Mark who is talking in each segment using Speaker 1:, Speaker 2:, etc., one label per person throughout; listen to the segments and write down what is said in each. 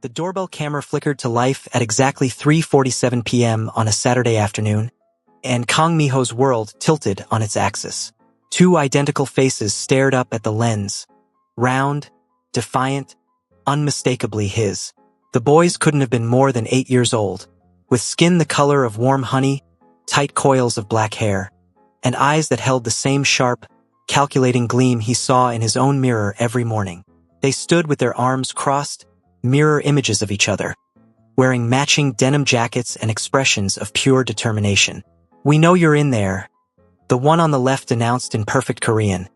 Speaker 1: The doorbell camera flickered to life at exactly 3:47 p.m. on a Saturday afternoon, and Kang Miho's world tilted on its axis. Two identical faces stared up at the lens. Round, defiant, unmistakably his. The boys couldn't have been more than 8 years old, with skin the color of warm honey, tight coils of black hair, and eyes that held the same sharp, calculating gleam he saw in his own mirror every morning. They stood with their arms crossed, mirror images of each other, wearing matching denim jackets and expressions of pure determination. "We know you're in there," the one on the left announced in perfect Korean,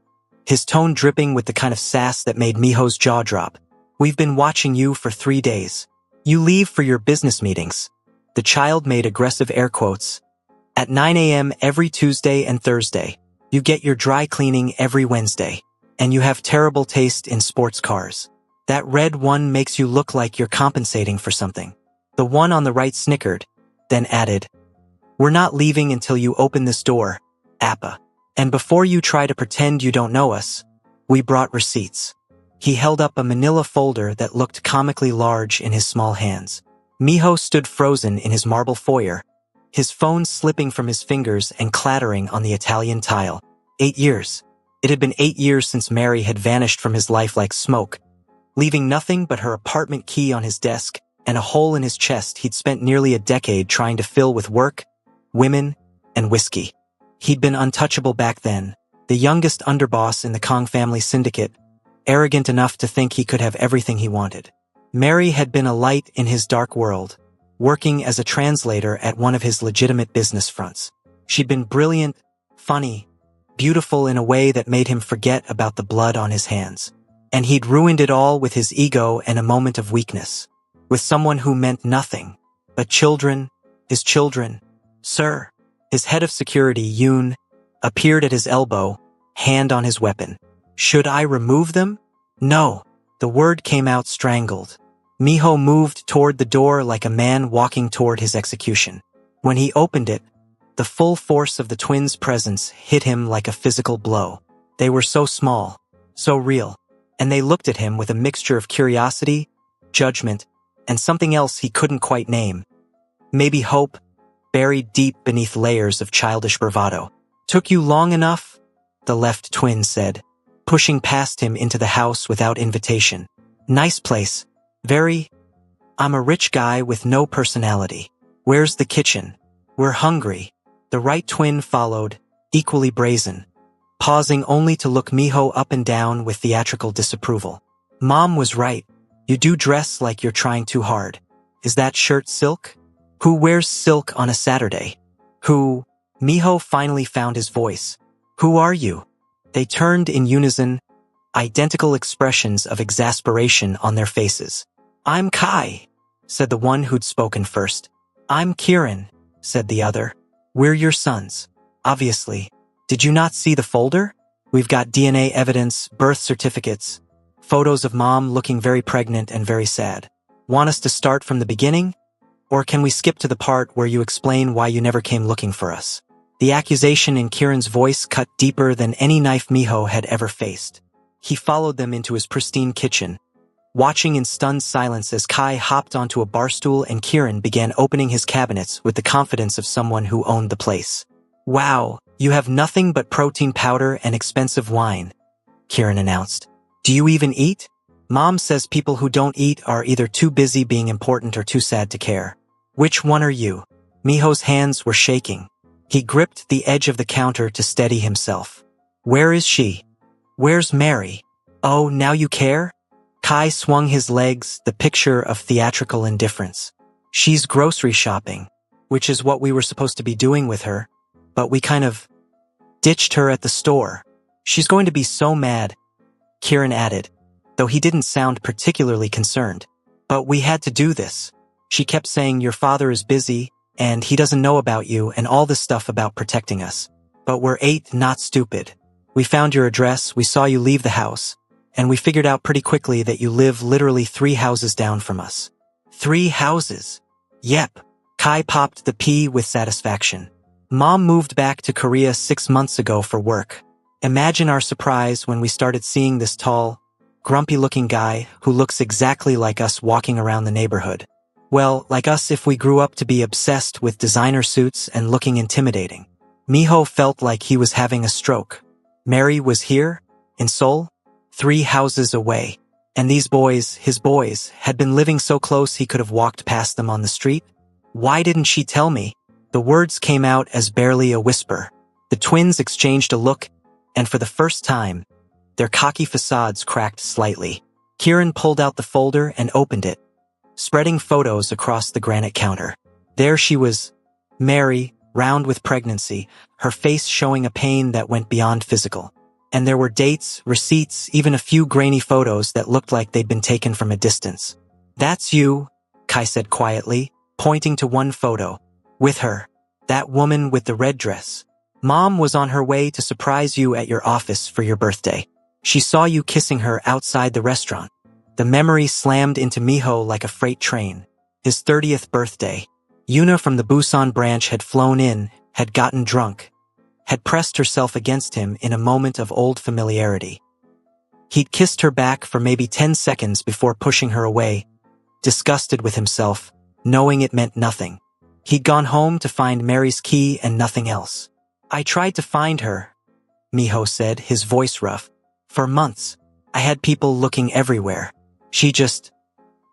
Speaker 1: his tone dripping with the kind of sass that made Miho's jaw drop. "We've been watching you for 3 days. You leave for your business meetings." The child made aggressive air quotes. "At 9 a.m. every Tuesday and Thursday. You get your dry cleaning every Wednesday. And you have terrible taste in sports cars. That red one makes you look like you're compensating for something." The one on the right snickered, then added, "We're not leaving until you open this door, APPA. And before you try to pretend you don't know us, we brought receipts." He held up a manila folder that looked comically large in his small hands. Miho stood frozen in his marble foyer, his phone slipping from his fingers and clattering on the Italian tile. 8 years. It had been 8 years since Mary had vanished from his life like smoke, leaving nothing but her apartment key on his desk and a hole in his chest he'd spent nearly a decade trying to fill with work, women, and whiskey. He'd been untouchable back then, the youngest underboss in the Kang family syndicate, arrogant enough to think he could have everything he wanted. Mary had been a light in his dark world, working as a translator at one of his legitimate business fronts. She'd been brilliant, funny, beautiful in a way that made him forget about the blood on his hands. And he'd ruined it all with his ego and a moment of weakness, with someone who meant nothing but children, his children. "Sir," his head of security, Yoon, appeared at his elbow, hand on his weapon. "Should I remove them?" "No." The word came out strangled. Miho moved toward the door like a man walking toward his execution. When he opened it, the full force of the twins' presence hit him like a physical blow. They were so small, so real, and they looked at him with a mixture of curiosity, judgment, and something else he couldn't quite name. Maybe hope, buried deep beneath layers of childish bravado. "Took you long enough?" the left twin said, pushing past him into the house without invitation. "Nice place. Very. I'm a rich guy with no personality. Where's the kitchen? We're hungry." The right twin followed, equally brazen, pausing only to look Miho up and down with theatrical disapproval. "Mom was right. You do dress like you're trying too hard. Is that shirt silk? Who wears silk on a Saturday? Who?" Miho finally found his voice. "Who are you?" They turned in unison, identical expressions of exasperation on their faces. "I'm Kai," said the one who'd spoken first. "I'm Kieran," said the other. "We're your sons. Obviously. Did you not see the folder? We've got DNA evidence, birth certificates, photos of Mom looking very pregnant and very sad. Want us to start from the beginning? Or can we skip to the part where you explain why you never came looking for us?" The accusation in Kieran's voice cut deeper than any knife Miho had ever faced. He followed them into his pristine kitchen, watching in stunned silence as Kai hopped onto a bar stool and Kieran began opening his cabinets with the confidence of someone who owned the place. "Wow, you have nothing but protein powder and expensive wine," Kieran announced. "Do you even eat? Mom says people who don't eat are either too busy being important or too sad to care. Which one are you?" Miho's hands were shaking. He gripped the edge of the counter to steady himself. "Where is she? Where's Mary? Oh, now you care?" Kai swung his legs, the picture of theatrical indifference. "She's grocery shopping, which is what we were supposed to be doing with her, but we kind of ditched her at the store. She's going to be so mad," Kieran added, though he didn't sound particularly concerned. "But we had to do this. She kept saying your father is busy, and he doesn't know about you and all this stuff about protecting us. But we're 8, not stupid. We found your address, we saw you leave the house, and we figured out pretty quickly that you live literally 3 houses down from us." 3 houses? Yep. Kai popped the P with satisfaction. "Mom moved back to Korea 6 months ago for work. Imagine our surprise when we started seeing this tall, grumpy-looking guy who looks exactly like us walking around the neighborhood. Well, like us if we grew up to be obsessed with designer suits and looking intimidating. Miho felt like he was having a stroke. Mary was here, in Seoul, 3 houses away. And these boys, his boys, had been living so close he could have walked past them on the street. Why didn't she tell me? The words came out as barely a whisper. The twins exchanged a look, and for the first time, their cocky facades cracked slightly. Kieran pulled out the folder and opened it, spreading photos across the granite counter. There she was, Mary, round with pregnancy, her face showing a pain that went beyond physical. And there were dates, receipts, even a few grainy photos that looked like they'd been taken from a distance. "That's you," Kai said quietly, pointing to one photo. "With her. That woman with the red dress. Mom was on her way to surprise you at your office for your birthday. She saw you kissing her outside the restaurant." The memory slammed into Miho like a freight train. His 30th birthday. Yuna from the Busan branch had flown in, had gotten drunk, had pressed herself against him in a moment of old familiarity. He'd kissed her back for maybe 10 seconds before pushing her away, disgusted with himself, knowing it meant nothing. He'd gone home to find Mary's key and nothing else. "I tried to find her," Miho said, his voice rough. "For months. I had people looking everywhere. She just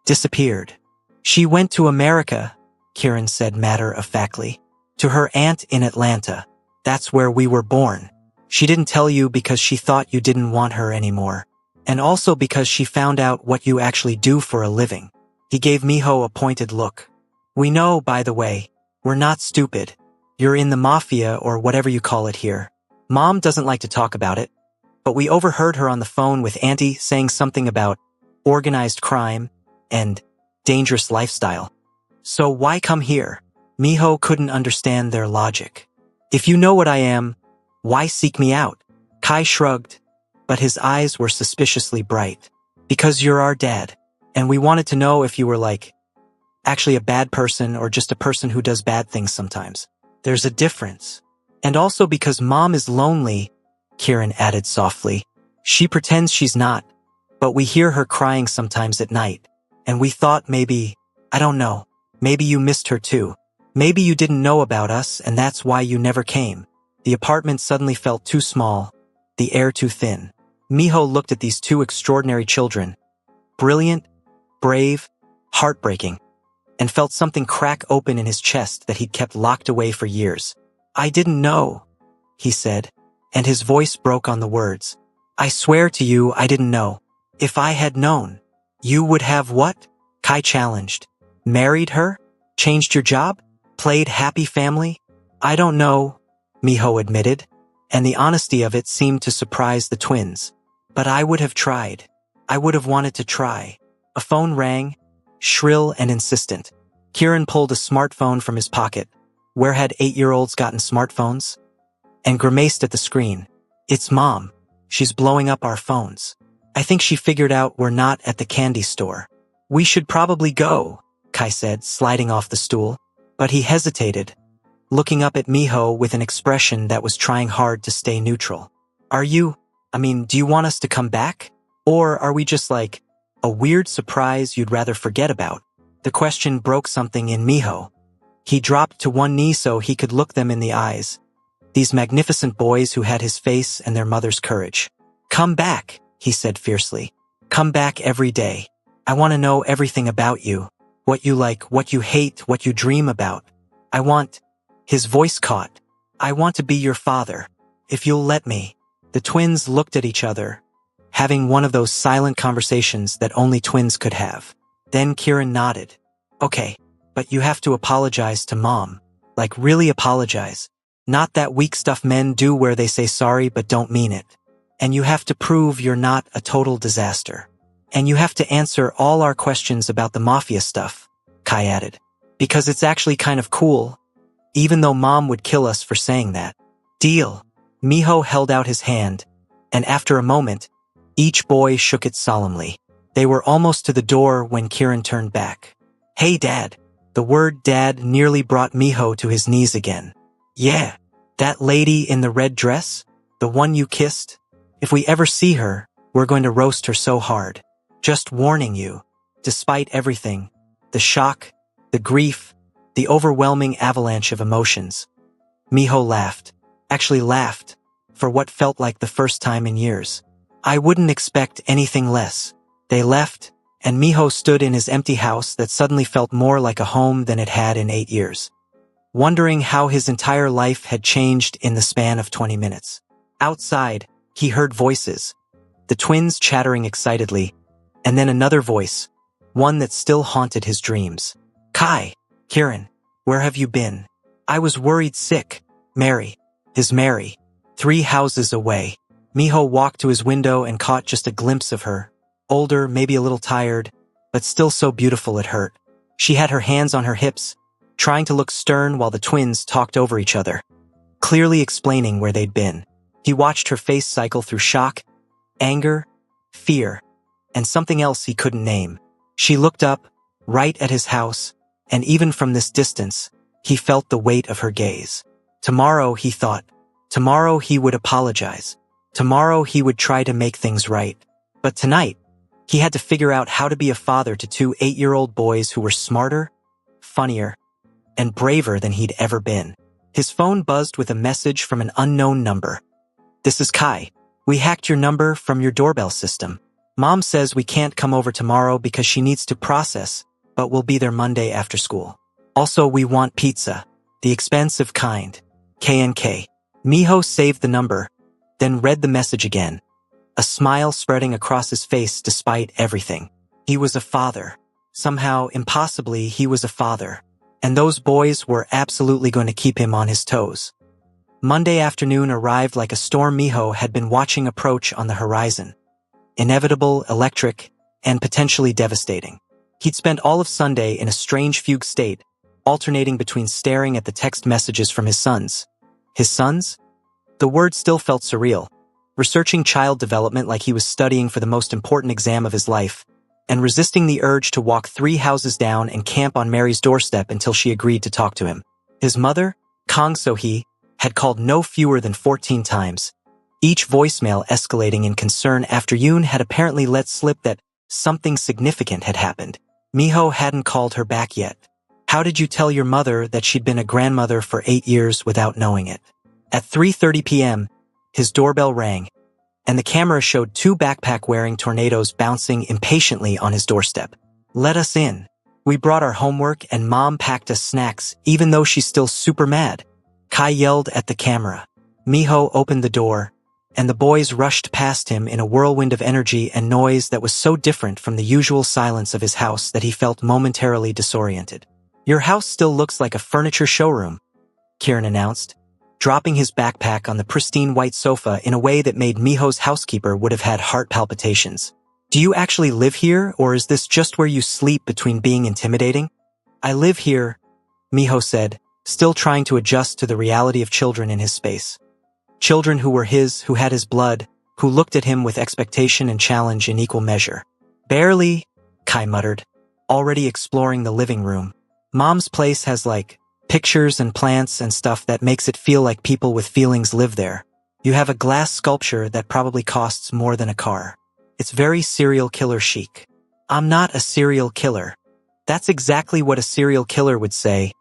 Speaker 1: disappeared." "She went to America," Kieran said matter-of-factly. "To her aunt in Atlanta. That's where we were born. She didn't tell you because she thought you didn't want her anymore. And also because she found out what you actually do for a living." He gave Miho a pointed look. "We know, by the way. We're not stupid. You're in the Mafia or whatever you call it here. Mom doesn't like to talk about it. But we overheard her on the phone with Auntie saying something about organized crime and dangerous lifestyle. So why come here?" Miho couldn't understand their logic. "If you know what I am, why seek me out?" Kai shrugged, but his eyes were suspiciously bright. "Because you're our dad, and we wanted to know if you were actually a bad person or just a person who does bad things sometimes. There's a difference. And also because Mom is lonely," Kieran added softly. "She pretends she's not, but we hear her crying sometimes at night, and we thought maybe, I don't know, maybe you missed her too. Maybe you didn't know about us and that's why you never came." The apartment suddenly felt too small, the air too thin. Miho looked at these 2 extraordinary children, brilliant, brave, heartbreaking, and felt something crack open in his chest that he'd kept locked away for years. "I didn't know," he said, and his voice broke on the words. "I swear to you I didn't know. If I had known." "You would have what?" Kai challenged. "Married her? Changed your job? Played happy family?" "I don't know," Miho admitted, and the honesty of it seemed to surprise the twins. "But I would have tried. I would have wanted to try." A phone rang, shrill and insistent. Kieran pulled a smartphone from his pocket. Where had 8-year-olds gotten smartphones? And grimaced at the screen. "It's Mom. She's blowing up our phones. I think she figured out we're not at the candy store." "We should probably go," Kai said, sliding off the stool. But he hesitated, looking up at Miho with an expression that was trying hard to stay neutral. Do you want us to come back? Or are we just a weird surprise you'd rather forget about?" The question broke something in Miho. He dropped to one knee so he could look them in the eyes. These magnificent boys who had his face and their mother's courage. "Come back," he said fiercely. "Come back every day. I want to know everything about you. What you like, what you hate, what you dream about. I want—" His voice caught. "I want to be your father. If you'll let me." The twins looked at each other, having one of those silent conversations that only twins could have. Then Kieran nodded. "Okay, but you have to apologize to Mom. Really apologize. Not that weak stuff men do where they say sorry but don't mean it. And you have to prove you're not a total disaster. And you have to answer all our questions about the Mafia stuff," Kai added. "Because it's actually kind of cool, even though Mom would kill us for saying that." "Deal." Miho held out his hand, and after a moment, each boy shook it solemnly. They were almost to the door when Kieran turned back. "Hey, Dad." The word dad nearly brought Miho to his knees again. "Yeah, that lady in the red dress? The one you kissed? If we ever see her, We're going to roast her so hard. Just warning you. Despite everything, the shock, the grief, the overwhelming avalanche of emotions. Miho laughed. Actually laughed. For what felt like the first time in years. I wouldn't expect anything less. They left, and Miho stood in his empty house that suddenly felt more like a home than it had in 8 years. Wondering how his entire life had changed in the span of 20 minutes. Outside, he heard voices. The twins chattering excitedly, and then another voice, one that still haunted his dreams. Kai, Kieran, where have you been? I was worried sick. Mary. His Mary. 3 houses away. Miho walked to his window and caught just a glimpse of her. Older, maybe a little tired, but still so beautiful it hurt. She had her hands on her hips, trying to look stern while the twins talked over each other, clearly explaining where they'd been. He watched her face cycle through shock, anger, fear, and something else he couldn't name. She looked up, right at his house, and even from this distance, he felt the weight of her gaze. Tomorrow, he thought. Tomorrow he would apologize. Tomorrow he would try to make things right. But tonight, he had to figure out how to be a father to 2 8-year-old boys who were smarter, funnier, and braver than he'd ever been. His phone buzzed with a message from an unknown number. This is Kai. We hacked your number from your doorbell system. Mom says we can't come over tomorrow because she needs to process, but we'll be there Monday after school. Also, we want pizza. The expensive kind. KNK. Miho saved the number, then read the message again. A smile spreading across his face despite everything. He was a father. Somehow, impossibly, he was a father. And those boys were absolutely going to keep him on his toes. Monday afternoon arrived like a storm Miho had been watching approach on the horizon. Inevitable, electric, and potentially devastating. He'd spent all of Sunday in a strange fugue state, alternating between staring at the text messages from his sons. His sons? The word still felt surreal. Researching child development like he was studying for the most important exam of his life, and resisting the urge to walk 3 houses down and camp on Mary's doorstep until she agreed to talk to him. His mother, Kang So-hee, had called no fewer than 14 times, each voicemail escalating in concern after Yoon had apparently let slip that something significant had happened. Miho hadn't called her back yet. How did you tell your mother that she'd been a grandmother for 8 years without knowing it? At 3:30 p.m., his doorbell rang, and the camera showed 2 backpack-wearing tornadoes bouncing impatiently on his doorstep. Let us in. We brought our homework and Mom packed us snacks, even though she's still super mad. Kai yelled at the camera. Miho opened the door, and the boys rushed past him in a whirlwind of energy and noise that was so different from the usual silence of his house that he felt momentarily disoriented. Your house still looks like a furniture showroom, Kieran announced, dropping his backpack on the pristine white sofa in a way that made Miho's housekeeper would have had heart palpitations. Do you actually live here, or is this just where you sleep between being intimidating? I live here, Miho said, still trying to adjust to the reality of children in his space. Children who were his, who had his blood, who looked at him with expectation and challenge in equal measure. Barely, Kai muttered, already exploring the living room. Mom's place has pictures and plants and stuff that makes it feel like people with feelings live there. You have a glass sculpture that probably costs more than a car. It's very serial killer chic. I'm not a serial killer. That's exactly what a serial killer would say,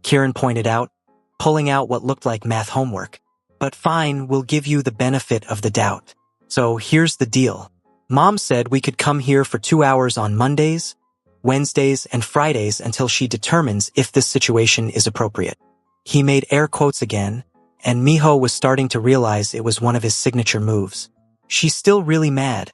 Speaker 1: Kieran pointed out, pulling out what looked like math homework. But fine, we'll give you the benefit of the doubt. So here's the deal. Mom said we could come here for 2 hours on Mondays, Wednesdays, and Fridays until she determines if this situation is appropriate. He made air quotes again, and Miho was starting to realize it was one of his signature moves. She's still really mad,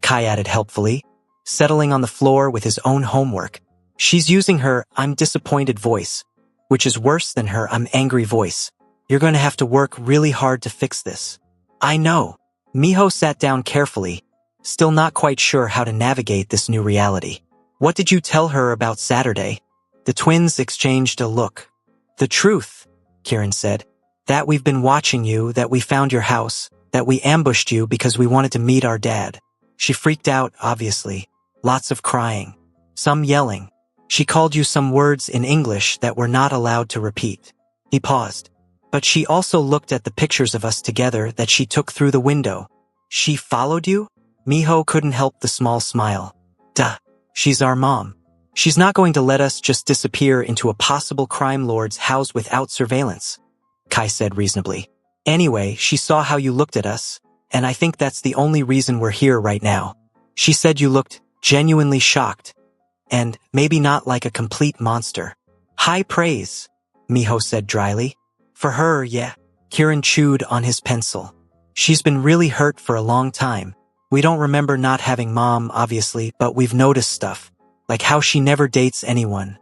Speaker 1: Kai added helpfully, settling on the floor with his own homework. She's using her "I'm disappointed" voice, which is worse than her "I'm angry" voice. You're going to have to work really hard to fix this. I know. Miho sat down carefully, still not quite sure how to navigate this new reality. What did you tell her about Saturday? The twins exchanged a look. The truth, Kieran said. That we've been watching you, that we found your house, that we ambushed you because we wanted to meet our dad. She freaked out, obviously. Lots of crying. Some yelling. She called you some words in English that we're not allowed to repeat. He paused. But she also looked at the pictures of us together that she took through the window. She followed you? Miho couldn't help the small smile. Duh. She's our mom. She's not going to let us just disappear into a possible crime lord's house without surveillance, Kai said reasonably. Anyway, she saw how you looked at us, and I think that's the only reason we're here right now. She said you looked genuinely shocked, and maybe not like a complete monster. High praise, Miho said dryly. For her, yeah. Kieran chewed on his pencil. She's been really hurt for a long time. We don't remember not having mom, obviously, but we've noticed stuff. Like how she never dates anyone.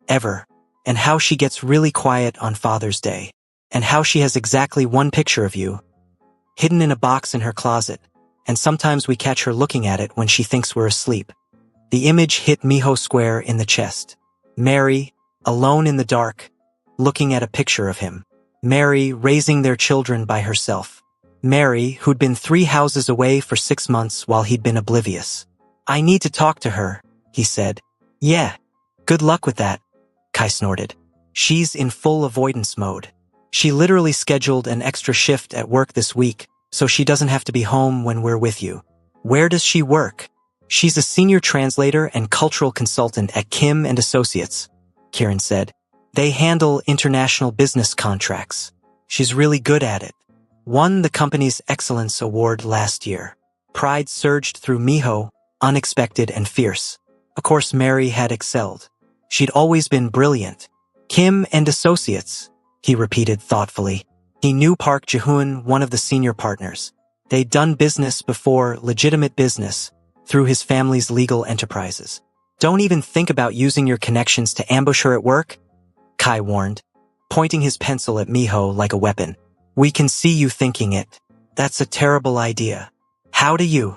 Speaker 1: Ever. And how she gets really quiet on Father's Day. And how she has exactly one picture of you, hidden in a box in her closet, and sometimes we catch her looking at it when she thinks we're asleep. The image hit Miho square in the chest. Mary, alone in the dark, looking at a picture of him. Mary raising their children by herself. Mary, who'd been 3 houses away for 6 months while he'd been oblivious. I need to talk to her, he said. Yeah. Good luck with that, Kai snorted. She's in full avoidance mode. She literally scheduled an extra shift at work this week, so she doesn't have to be home when we're with you. Where does she work? She's a senior translator and cultural consultant at Kim and Associates, Kieran said. They handle international business contracts. She's really good at it. Won the company's Excellence Award last year. Pride surged through Miho, unexpected and fierce. Of course, Mary had excelled. She'd always been brilliant. Kim and Associates, he repeated thoughtfully. He knew Park Ji-hoon, one of the senior partners. They'd done business before, legitimate business, through his family's legal enterprises. Don't even think about using your connections to ambush her at work, Kai warned, pointing his pencil at Miho like a weapon. We can see you thinking it. That's a terrible idea. How do you?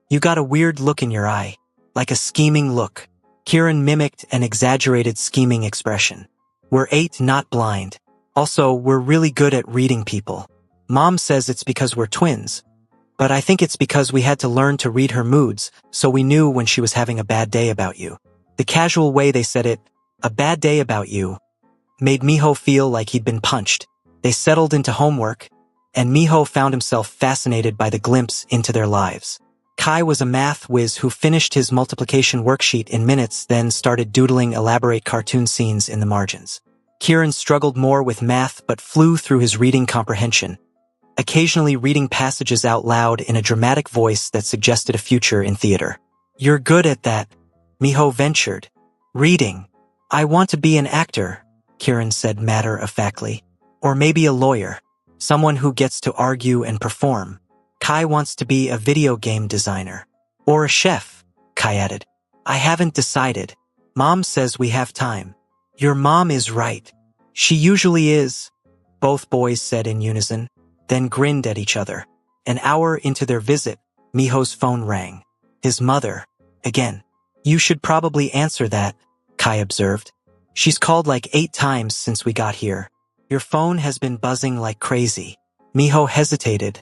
Speaker 1: You got a weird look in your eye, like a scheming look. Kieran mimicked an exaggerated scheming expression. We're 8, not blind. Also, we're really good at reading people. Mom says it's because we're twins. But I think it's because we had to learn to read her moods, so we knew when she was having a bad day about you. The casual way they said it, a bad day about you, made Miho feel like he'd been punched. They settled into homework, and Miho found himself fascinated by the glimpse into their lives. Kai was a math whiz who finished his multiplication worksheet in minutes, then started doodling elaborate cartoon scenes in the margins. Kieran struggled more with math but flew through his reading comprehension, occasionally reading passages out loud in a dramatic voice that suggested a future in theater. You're good at that, Miho ventured. Reading. I want to be an actor, Kieran said matter-of-factly. Or maybe a lawyer. Someone who gets to argue and perform. Kai wants to be a video game designer. Or a chef, Kai added. I haven't decided. Mom says we have time. Your mom is right. She usually is, both boys said in unison, then grinned at each other. An hour into their visit, Miho's phone rang. His mother, again. You should probably answer that, Kai observed. She's called like 8 times since we got here. Your phone has been buzzing like crazy. Miho hesitated,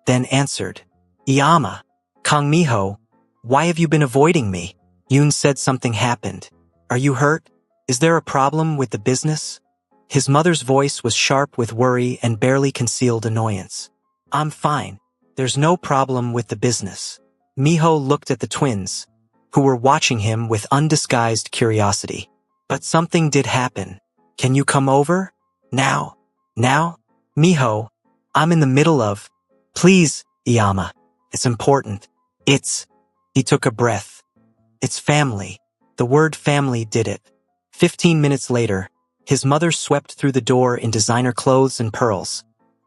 Speaker 1: then answered. Iyama. Kong Miho, why have you been avoiding me? Yoon said something happened. Are you hurt? Is there a problem with the business? His mother's voice was sharp with worry and barely concealed annoyance. I'm fine. There's no problem with the business. Miho looked at the twins, who were watching him with undisguised curiosity. But something did happen. Can you come over? Now? Now? Miho, I'm in the middle of... Please, Iyama. It's important. He took a breath. It's family. The word family did it. 15 minutes later, his mother swept through the door in designer clothes and pearls,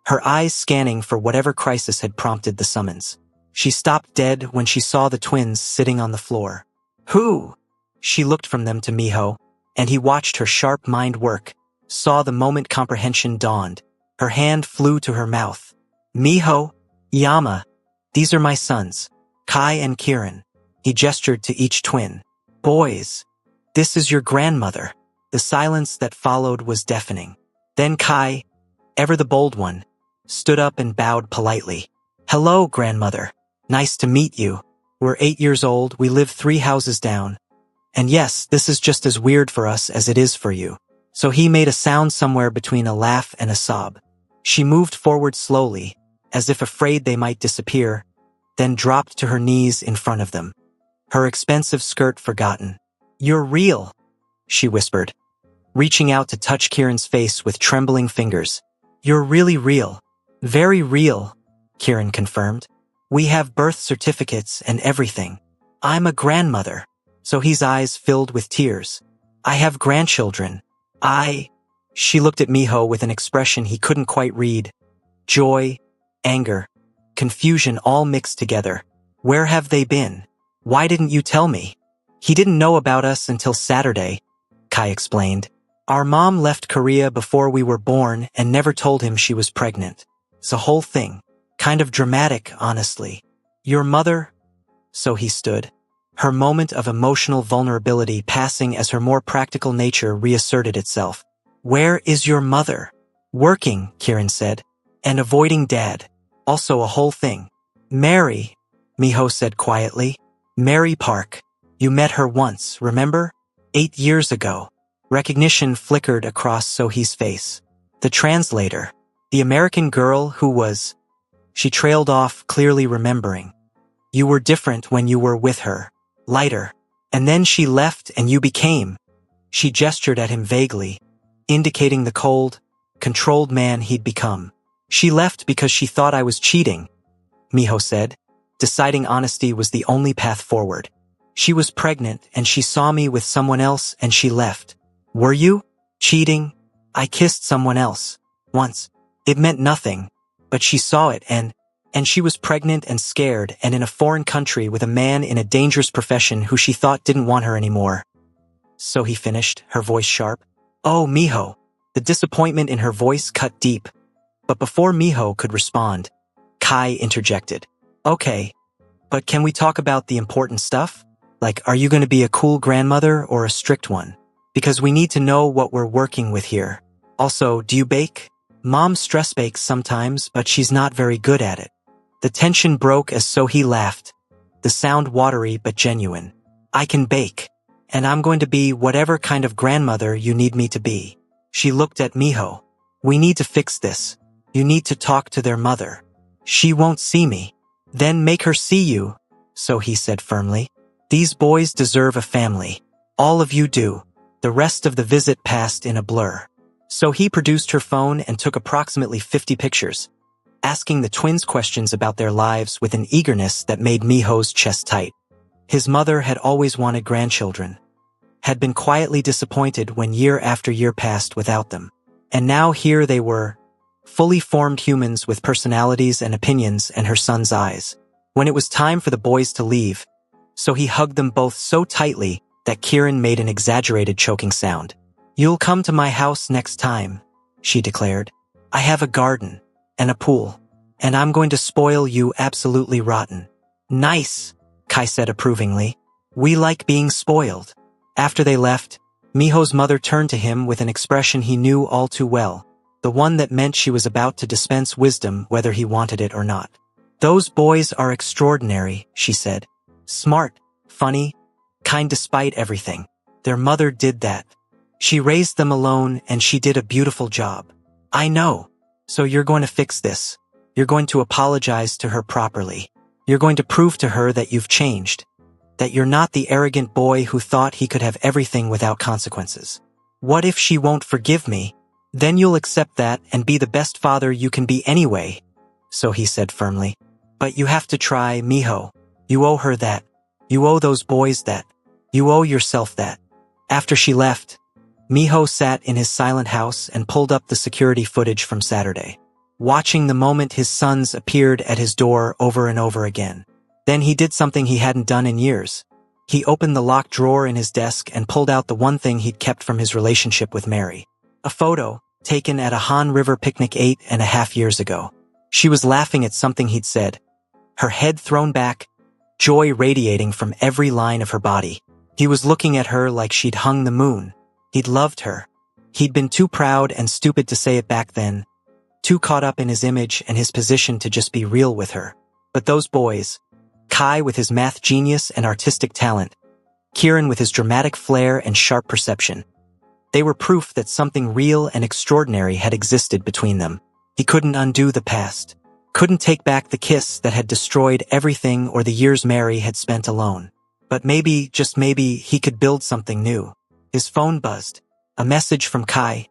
Speaker 1: her eyes scanning for whatever crisis had prompted the summons. She stopped dead when she saw the twins sitting on the floor. Who? She looked from them to Miho, and he watched her sharp mind work, saw the moment comprehension dawned. Her hand flew to her mouth. Miho, Yama, these are my sons, Kai and Kieran. He gestured to each twin. Boys, this is your grandmother. The silence that followed was deafening. Then Kai, ever the bold one, stood up and bowed politely. Hello, grandmother. Nice to meet you. We're 8 years old, we live 3 houses down. And yes, this is just as weird for us as it is for you. So he made a sound somewhere between a laugh and a sob. She moved forward slowly, as if afraid they might disappear, then dropped to her knees in front of them, her expensive skirt forgotten. "You're real," she whispered, reaching out to touch Kieran's face with trembling fingers. "You're really real." "Very real," Kieran confirmed. "We have birth certificates and everything. I'm a grandmother." So his eyes filled with tears. "I have grandchildren. She looked at Miho with an expression he couldn't quite read. Joy, anger, confusion all mixed together. "Where have they been? Why didn't you tell me?" "He didn't know about us until Saturday," Kai explained. "Our mom left Korea before we were born and never told him she was pregnant. It's a whole thing. Kind of dramatic, honestly." "Your mother?" So he stood, her moment of emotional vulnerability passing as her more practical nature reasserted itself. "Where is your mother?" "Working," Kieran said, "and avoiding Dad. Also a whole thing." "Mary," Miho said quietly. "Mary Park. You met her once, remember? 8 years ago." Recognition flickered across Sohee's face. "The translator. The American girl who was—" She trailed off, clearly remembering. "You were different when you were with her. Lighter. And then she left and you became—" She gestured at him vaguely, indicating the cold, controlled man he'd become. "She left because she thought I was cheating," Miho said, deciding honesty was the only path forward. "She was pregnant and she saw me with someone else and she left." "Were you cheating?" "I kissed someone else. Once. It meant nothing. But she saw it and she was pregnant and scared and in a foreign country with a man in a dangerous profession who she thought didn't want her anymore." So he finished, her voice sharp. "Oh, Miho." The disappointment in her voice cut deep. But before Miho could respond, Kai interjected. "Okay, but can we talk about the important stuff? Like, are you going to be a cool grandmother or a strict one? Because we need to know what we're working with here. Also, do you bake?" "Mom stress bakes sometimes, but she's not very good at it." The tension broke as Sohee laughed, the sound watery but genuine. "I can bake. And I'm going to be whatever kind of grandmother you need me to be." She looked at Miho. "We need to fix this. You need to talk to their mother." "She won't see me." "Then make her see you," Sohee said firmly. "These boys deserve a family. All of you do." The rest of the visit passed in a blur. Sohee produced her phone and took approximately 50 pictures, asking the twins questions about their lives with an eagerness that made Miho's chest tight. His mother had always wanted grandchildren, had been quietly disappointed when year after year passed without them. And now here they were, fully formed humans with personalities and opinions and her son's eyes. When it was time for the boys to leave, Sohee hugged them both so tightly that Kieran made an exaggerated choking sound. "You'll come to my house next time," she declared. "I have a garden and a pool, and I'm going to spoil you absolutely rotten." "Nice," Kai said approvingly. "We like being spoiled." After they left, Miho's mother turned to him with an expression he knew all too well, the one that meant she was about to dispense wisdom whether he wanted it or not. "Those boys are extraordinary," she said. "Smart, funny, kind despite everything. Their mother did that. She raised them alone and she did a beautiful job." "I know. So you're going to fix this. You're going to apologize to her properly. You're going to prove to her that you've changed. That you're not the arrogant boy who thought he could have everything without consequences." "What if she won't forgive me?" "Then you'll accept that and be the best father you can be anyway," so he said firmly. "But you have to try, Miho. You owe her that. You owe those boys that. You owe yourself that." After she left, Miho sat in his silent house and pulled up the security footage from Saturday, watching the moment his sons appeared at his door over and over again. Then he did something he hadn't done in years. He opened the locked drawer in his desk and pulled out the one thing he'd kept from his relationship with Mary. A photo, taken at a Han River picnic 8.5 years ago. She was laughing at something he'd said, her head thrown back, joy radiating from every line of her body. He was looking at her like she'd hung the moon. He'd loved her. He'd been too proud and stupid to say it back then, too caught up in his image and his position to just be real with her. But those boys, Kai with his math genius and artistic talent, Kieran with his dramatic flair and sharp perception, they were proof that something real and extraordinary had existed between them. He couldn't undo the past. Couldn't take back the kiss that had destroyed everything or the years Mary had spent alone. But maybe, just maybe, he could build something new. His phone buzzed. A message from Kai.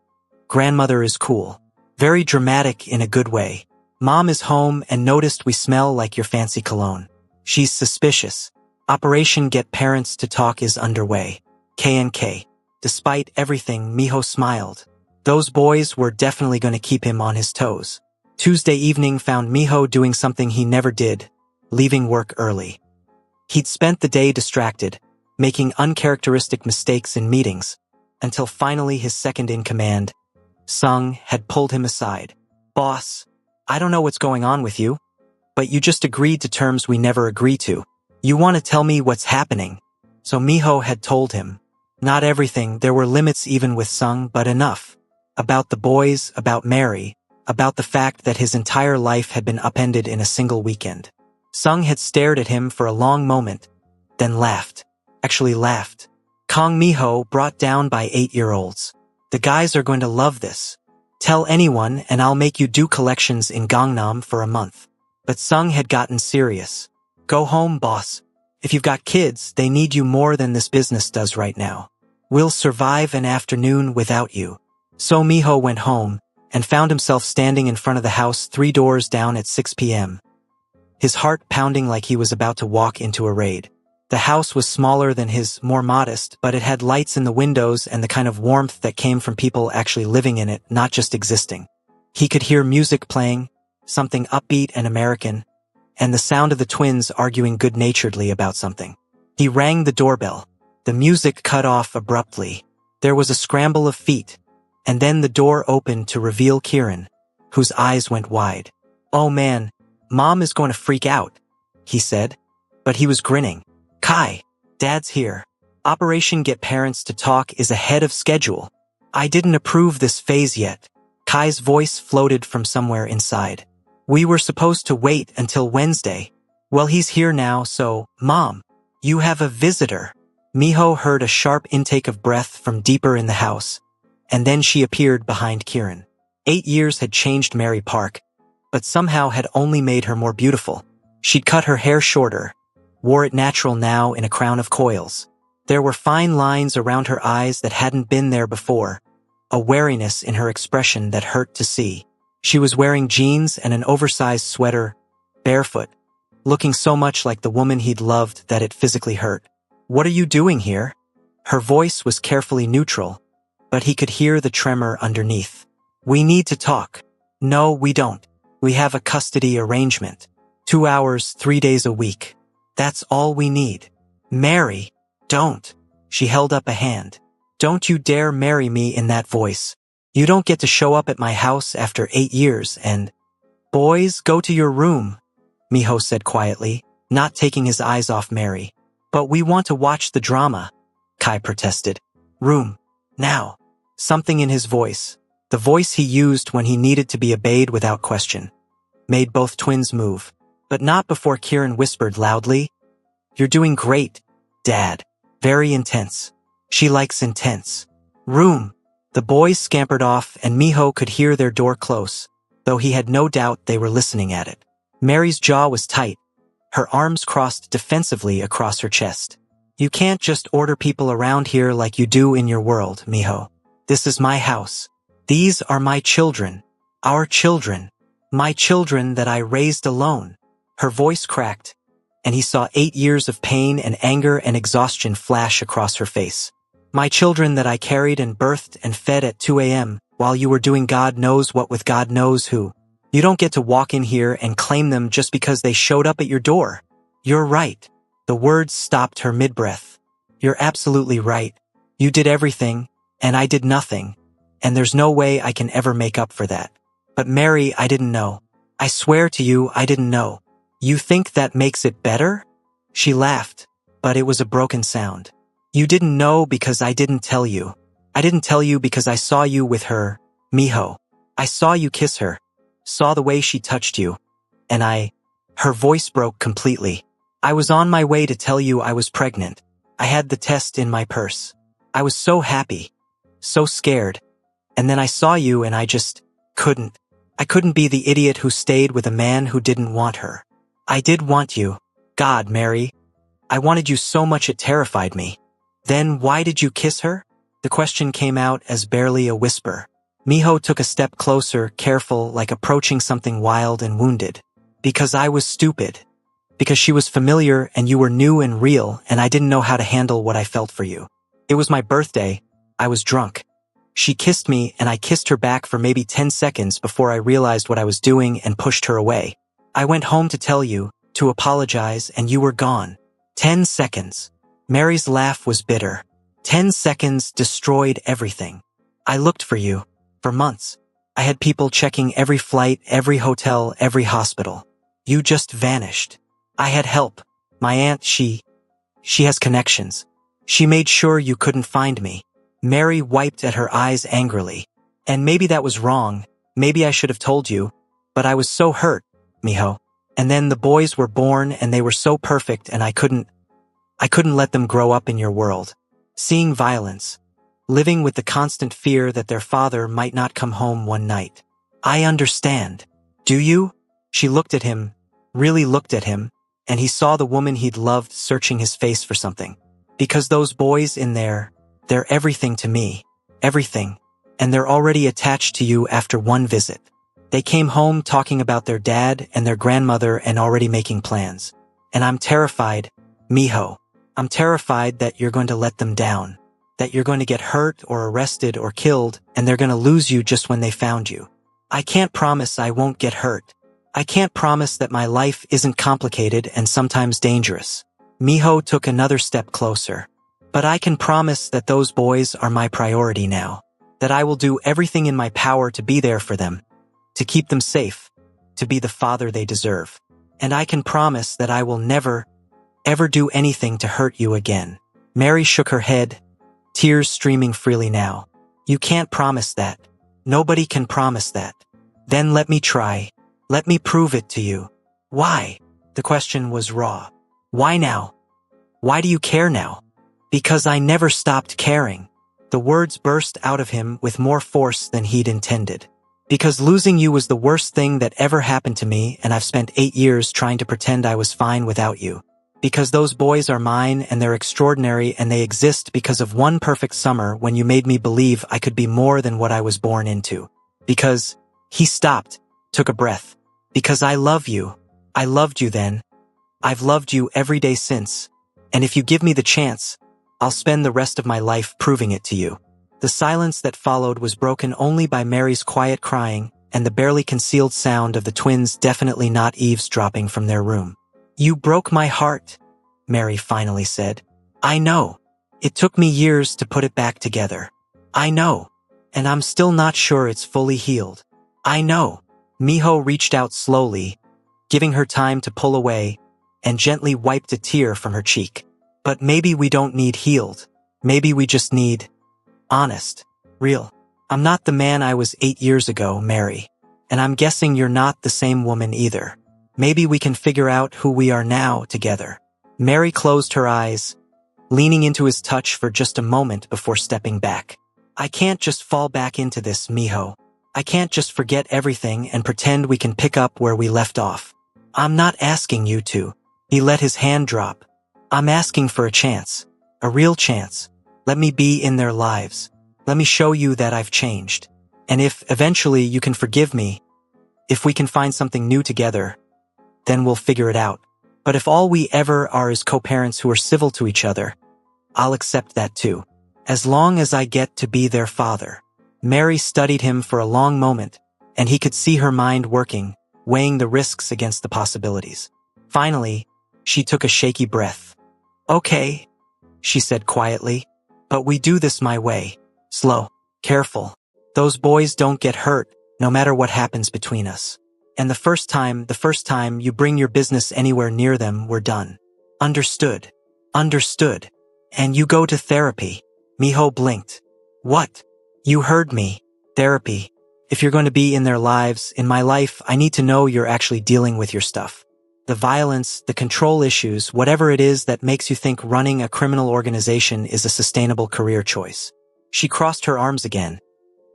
Speaker 1: Grandmother is cool. Very dramatic in a good way. Mom is home and noticed we smell like your fancy cologne. She's suspicious. Operation Get Parents to Talk is underway. K&K. Despite everything, Miho smiled. Those boys were definitely going to keep him on his toes. Tuesday evening found Miho doing something he never did, leaving work early. He'd spent the day distracted, making uncharacteristic mistakes in meetings, until finally his second-in-command, Sung, had pulled him aside. Boss, I don't know what's going on with you, but you just agreed to terms we never agree to. You want to tell me what's happening? So Miho had told him. Not everything, there were limits even with Sung, but enough. About the boys, about Mary, about the fact that his entire life had been upended in a single weekend. Sung had stared at him for a long moment, then laughed. Actually laughed. Kong Miho, brought down by 8-year-olds. The guys are going to love this. Tell anyone and I'll make you do collections in Gangnam for a month. But Sung had gotten serious. Go home, boss. If you've got kids, they need you more than this business does right now. We'll survive an afternoon without you. So Miho went home, and found himself standing in front of the house 3 doors down at 6 p.m. His heart pounding like he was about to walk into a raid. The house was smaller than his, more modest, but it had lights in the windows and the kind of warmth that came from people actually living in it, not just existing. He could hear music playing, something upbeat and American, and the sound of the twins arguing good-naturedly about something. He rang the doorbell. The music cut off abruptly. There was a scramble of feet. And then the door opened to reveal Kieran, whose eyes went wide. Oh man, Mom is going to freak out, he said. But he was grinning. Kai, Dad's here. Operation Get Parents to Talk is ahead of schedule. I didn't approve this phase yet. Kai's voice floated from somewhere inside. We were supposed to wait until Wednesday. Well, he's here now, so, Mom, you have a visitor. Miho heard a sharp intake of breath from deeper in the house. And then she appeared behind Kieran. 8 years had changed Mary Park, but somehow had only made her more beautiful. She'd cut her hair shorter, wore it natural now in a crown of coils. There were fine lines around her eyes that hadn't been there before, a wariness in her expression that hurt to see. She was wearing jeans and an oversized sweater, barefoot, looking so much like the woman he'd loved that it physically hurt. What are you doing here? Her voice was carefully neutral, but he could hear the tremor underneath. We need to talk. No, we don't. We have a custody arrangement. 2 hours, 3 days a week. That's all we need. Mary, don't. She held up a hand. Don't you dare marry me in that voice. You don't get to show up at my house after 8 years and... Boys, go to your room, Miho said quietly, not taking his eyes off Mary. But we want to watch the drama, Kai protested. Room. Now. Something in his voice, the voice he used when he needed to be obeyed without question, made both twins move. But not before Kieran whispered loudly, You're doing great, Dad. Very intense. She likes intense. Room. The boys scampered off and Miho could hear their door close, though he had no doubt they were listening at it. Mary's jaw was tight, her arms crossed defensively across her chest. You can't just order people around here like you do in your world, Miho. This is my house. These are my children. Our children. My children that I raised alone. Her voice cracked, and he saw 8 years of pain and anger and exhaustion flash across her face. My children that I carried and birthed and fed at 2 a.m. while you were doing God knows what with God knows who. You don't get to walk in here and claim them just because they showed up at your door. You're right. The words stopped her mid-breath. You're absolutely right. You did everything, and I did nothing, and there's no way I can ever make up for that. But Mary, I didn't know. I swear to you, I didn't know. You think that makes it better? She laughed, but it was a broken sound. You didn't know because I didn't tell you. I didn't tell you because I saw you with her, Miho. I saw you kiss her, saw the way she touched you, and her voice broke completely. I was on my way to tell you I was pregnant. I had the test in my purse. I was so happy. So scared. And then I saw you and I just couldn't. I couldn't be the idiot who stayed with a man who didn't want her. I did want you. God, Mary. I wanted you so much it terrified me. Then why did you kiss her? The question came out as barely a whisper. Miho took a step closer, careful, like approaching something wild and wounded. Because I was stupid. Because she was familiar and you were new and real and I didn't know how to handle what I felt for you. It was my birthday. I was drunk. She kissed me and I kissed her back for maybe 10 seconds before I realized what I was doing and pushed her away. I went home to tell you, to apologize, and you were gone. 10 seconds. Mary's laugh was bitter. 10 seconds destroyed everything. I looked for you. For months. I had people checking every flight, every hotel, every hospital. You just vanished. I had help. My aunt, she has connections. She made sure you couldn't find me. Mary wiped at her eyes angrily. And maybe that was wrong. Maybe I should have told you. But I was so hurt, Miho. And then the boys were born and they were so perfect and I couldn't let them grow up in your world. Seeing violence. Living with the constant fear that their father might not come home one night. I understand. Do you? She looked at him, really looked at him, and he saw the woman he'd loved searching his face for something. Because those boys in there, they're everything to me. Everything. And they're already attached to you after one visit. They came home talking about their dad and their grandmother and already making plans. And I'm terrified, Miho. I'm terrified that you're going to let them down. That you're going to get hurt or arrested or killed and they're going to lose you just when they found you. I can't promise I won't get hurt. I can't promise that my life isn't complicated and sometimes dangerous. Miho took another step closer. But I can promise that those boys are my priority now. That I will do everything in my power to be there for them. To keep them safe. To be the father they deserve. And I can promise that I will never, ever do anything to hurt you again. Mary shook her head. Tears streaming freely now. You can't promise that. Nobody can promise that. Then let me try. Let me prove it to you. Why? The question was raw. Why now? Why do you care now? Because I never stopped caring. The words burst out of him with more force than he'd intended. Because losing you was the worst thing that ever happened to me and I've spent 8 years trying to pretend I was fine without you. Because those boys are mine and they're extraordinary and they exist because of one perfect summer when you made me believe I could be more than what I was born into. Because he stopped, took a breath. Because I love you. I loved you then. I've loved you every day since. And if you give me the chance, I'll spend the rest of my life proving it to you. The silence that followed was broken only by Mary's quiet crying and the barely concealed sound of the twins definitely not eavesdropping from their room. You broke my heart, Mary finally said. I know. It took me years to put it back together. I know. And I'm still not sure it's fully healed. I know. Miho reached out slowly, giving her time to pull away, and gently wiped a tear from her cheek. But maybe we don't need healed. Maybe we just need honest, real. I'm not the man I was 8 years ago, Mary. And I'm guessing you're not the same woman either. Maybe we can figure out who we are now together. Mary closed her eyes, leaning into his touch for just a moment before stepping back. I can't just fall back into this, Miho. I can't just forget everything and pretend we can pick up where we left off. I'm not asking you to. He let his hand drop. I'm asking for a chance. A real chance. Let me be in their lives. Let me show you that I've changed. And if, eventually, you can forgive me, if we can find something new together, then we'll figure it out. But if all we ever are is co-parents who are civil to each other, I'll accept that too. As long as I get to be their father. Mary studied him for a long moment, and he could see her mind working, weighing the risks against the possibilities. Finally, she took a shaky breath. Okay, she said quietly, but we do this my way. Slow, careful. Those boys don't get hurt, no matter what happens between us. And the first time you bring your business anywhere near them, we're done. Understood. Understood. And you go to therapy. Miho blinked. What? You heard me. Therapy. If you're going to be in their lives, in my life, I need to know you're actually dealing with your stuff. The violence, the control issues, whatever it is that makes you think running a criminal organization is a sustainable career choice. She crossed her arms again.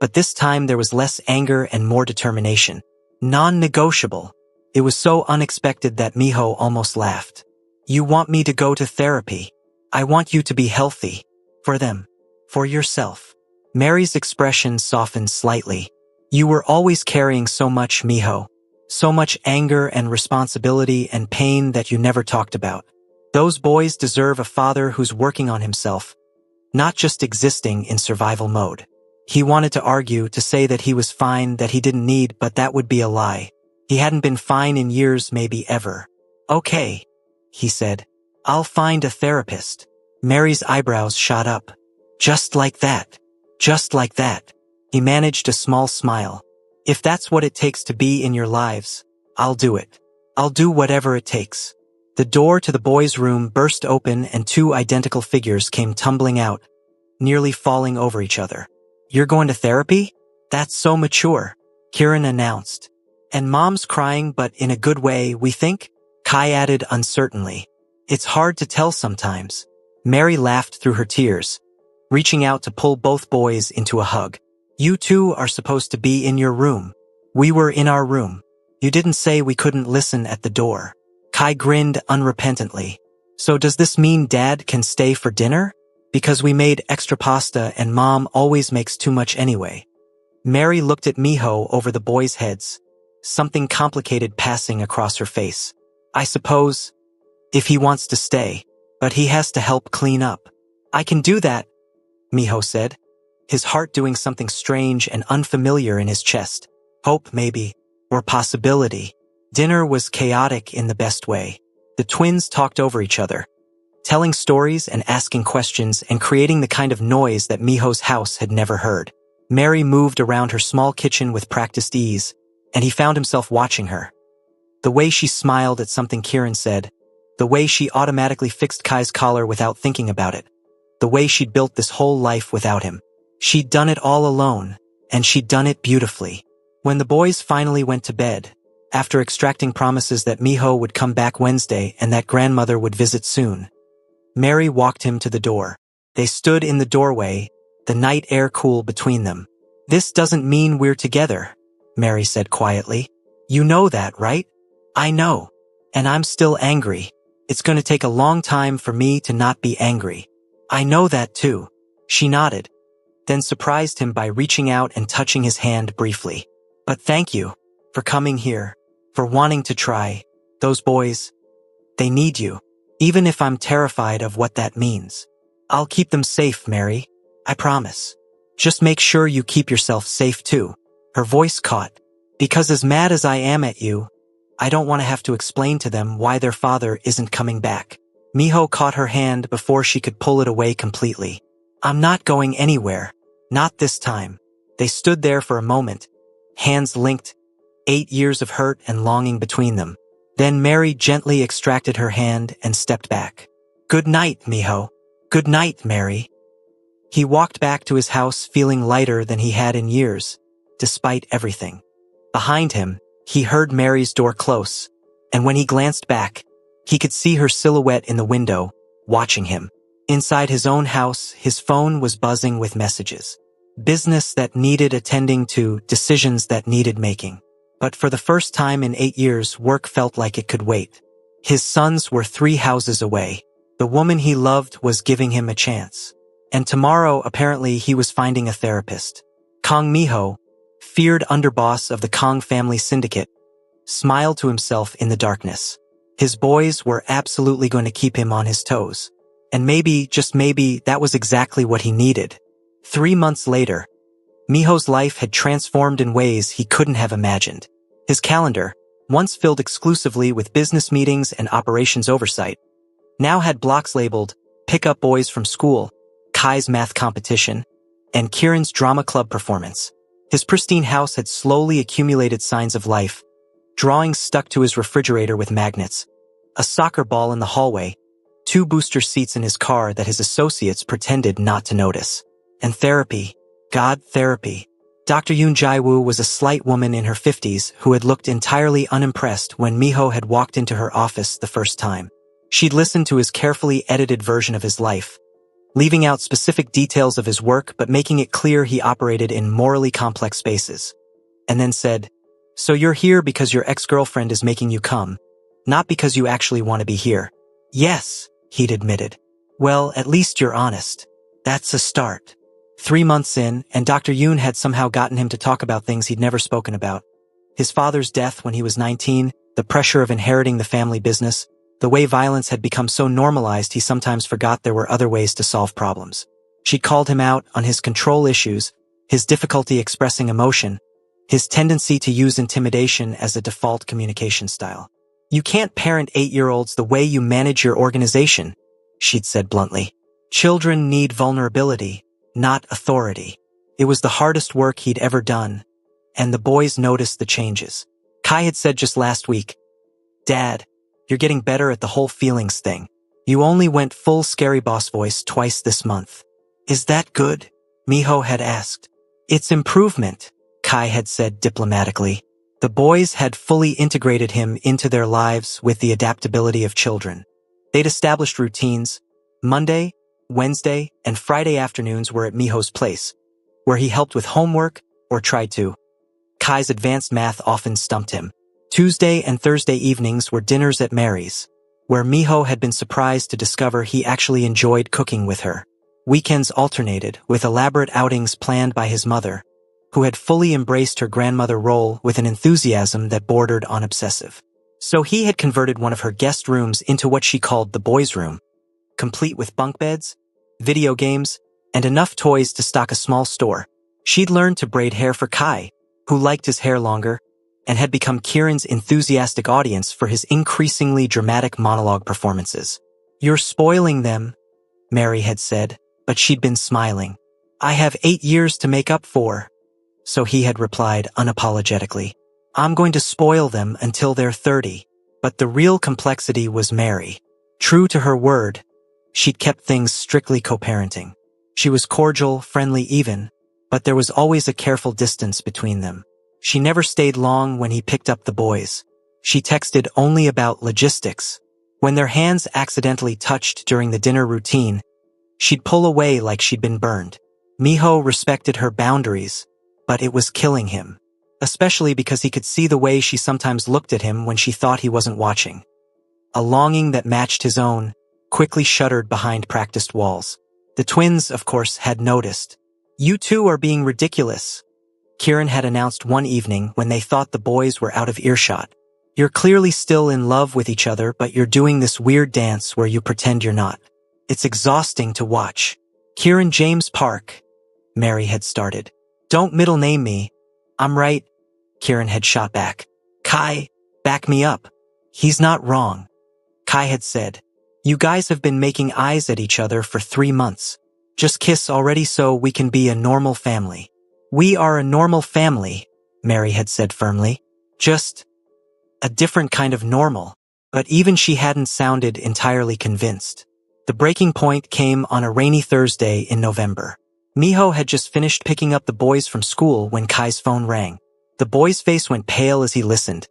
Speaker 1: But this time there was less anger and more determination. Non-negotiable. It was so unexpected that Miho almost laughed. You want me to go to therapy? I want you to be healthy. For them. For yourself. Mary's expression softened slightly. You were always carrying so much, Miho. So much anger and responsibility and pain that you never talked about. Those boys deserve a father who's working on himself, not just existing in survival mode. He wanted to argue, to say that he was fine, that he didn't need, but that would be a lie. He hadn't been fine in years, maybe ever. Okay, he said. I'll find a therapist. Mary's eyebrows shot up. Just like that. Just like that. He managed a small smile. If that's what it takes to be in your lives, I'll do it. I'll do whatever it takes. The door to the boys' room burst open and two identical figures came tumbling out, nearly falling over each other. You're going to therapy? That's so mature, Kieran announced. And Mom's crying, but in a good way, we think? Kai added uncertainly. It's hard to tell sometimes. Mary laughed through her tears, reaching out to pull both boys into a hug. You two are supposed to be in your room. We were in our room. You didn't say we couldn't listen at the door. Kai grinned unrepentantly. So does this mean Dad can stay for dinner? Because we made extra pasta and Mom always makes too much anyway. Mary looked at Miho over the boys' heads, something complicated passing across her face. I suppose, if he wants to stay, but he has to help clean up. I can do that, Miho said, his heart doing something strange and unfamiliar in his chest. Hope, maybe, or possibility. Dinner was chaotic in the best way. The twins talked over each other, telling stories and asking questions and creating the kind of noise that Miho's house had never heard. Mary moved around her small kitchen with practiced ease, and he found himself watching her. The way she smiled at something Kieran said, the way she automatically fixed Kai's collar without thinking about it, the way she'd built this whole life without him. She'd done it all alone, and she'd done it beautifully. When the boys finally went to bed, after extracting promises that Miho would come back Wednesday and that grandmother would visit soon, Mary walked him to the door. They stood in the doorway, the night air cool between them. This doesn't mean we're together, Mary said quietly. You know that, right? I know. And I'm still angry. It's going to take a long time for me to not be angry. I know that too. She nodded, then surprised him by reaching out and touching his hand briefly. But thank you for coming here, for wanting to try. Those boys, they need you. Even if I'm terrified of what that means. I'll keep them safe, Mary. I promise. Just make sure you keep yourself safe too. Her voice caught. Because as mad as I am at you, I don't want to have to explain to them why their father isn't coming back. Miho caught her hand before she could pull it away completely. I'm not going anywhere. Not this time. They stood there for a moment, hands linked, 8 years of hurt and longing between them. Then Mary gently extracted her hand and stepped back. Good night, Miho. Good night, Mary. He walked back to his house feeling lighter than he had in years, despite everything. Behind him, he heard Mary's door close, and when he glanced back, he could see her silhouette in the window, watching him. Inside his own house, his phone was buzzing with messages. Business that needed attending to, decisions that needed making. But for the first time in 8 years, work felt like it could wait. His sons were 3 houses away. The woman he loved was giving him a chance. And tomorrow, apparently, he was finding a therapist. Kong Miho, feared underboss of the Kong family syndicate, smiled to himself in the darkness. His boys were absolutely going to keep him on his toes. And maybe, just maybe, that was exactly what he needed. 3 months later, Miho's life had transformed in ways he couldn't have imagined. His calendar, once filled exclusively with business meetings and operations oversight, now had blocks labeled Pick Up Boys from School, Kai's math competition, and Kieran's drama club performance. His pristine house had slowly accumulated signs of life, drawings stuck to his refrigerator with magnets, a soccer ball in the hallway, 2 booster seats in his car that his associates pretended not to notice. And therapy. God, therapy. Dr. Yoon Jae-woo was a slight woman in her 50s who had looked entirely unimpressed when Miho had walked into her office the first time. She'd listened to his carefully edited version of his life, leaving out specific details of his work but making it clear he operated in morally complex spaces. And then said, So you're here because your ex-girlfriend is making you come, not because you actually want to be here. Yes, he'd admitted. Well, at least you're honest. That's a start. 3 months in, and Dr. Yoon had somehow gotten him to talk about things he'd never spoken about. His father's death when he was 19, the pressure of inheriting the family business, the way violence had become so normalized he sometimes forgot there were other ways to solve problems. She called him out on his control issues, his difficulty expressing emotion, his tendency to use intimidation as a default communication style. You can't parent 8-year-olds the way you manage your organization, she'd said bluntly. Children need vulnerability, not authority. It was the hardest work he'd ever done, and the boys noticed the changes. Kai had said just last week, Dad, you're getting better at the whole feelings thing. You only went full scary boss voice twice this month. Is that good? Miho had asked. It's improvement, Kai had said diplomatically. The boys had fully integrated him into their lives with the adaptability of children. They'd established routines. Monday, Wednesday, and Friday afternoons were at Miho's place, where he helped with homework, or tried to. Kai's advanced math often stumped him. Tuesday and Thursday evenings were dinners at Mary's, where Miho had been surprised to discover he actually enjoyed cooking with her. Weekends alternated, with elaborate outings planned by his mother, who had fully embraced her grandmother role with an enthusiasm that bordered on obsessive. So he had converted one of her guest rooms into what she called the boys' room, complete with bunk beds, video games, and enough toys to stock a small store. She'd learned to braid hair for Kai, who liked his hair longer, and had become Kieran's enthusiastic audience for his increasingly dramatic monologue performances. You're spoiling them, Mary had said, but she'd been smiling. I have 8 years to make up for. So he had replied unapologetically. I'm going to spoil them until they're 30. But the real complexity was Mary. True to her word, she'd kept things strictly co-parenting. She was cordial, friendly even, but there was always a careful distance between them. She never stayed long when he picked up the boys. She texted only about logistics. When their hands accidentally touched during the dinner routine, she'd pull away like she'd been burned. Miho respected her boundaries, but it was killing him, especially because he could see the way she sometimes looked at him when she thought he wasn't watching. A longing that matched his own quickly shuddered behind practiced walls. The twins, of course, had noticed. You two are being ridiculous, Kieran had announced one evening when they thought the boys were out of earshot. You're clearly still in love with each other, but you're doing this weird dance where you pretend you're not. It's exhausting to watch. Kieran James Park, Mary had started. Don't middle name me. I'm right, Kieran had shot back. Kai, back me up. He's not wrong. Kai had said. You guys have been making eyes at each other for 3 months. Just kiss already so we can be a normal family. We are a normal family, Mary had said firmly. Just a different kind of normal. But even she hadn't sounded entirely convinced. The breaking point came on a rainy Thursday in November. Miho had just finished picking up the boys from school when Kai's phone rang. The boy's face went pale as he listened,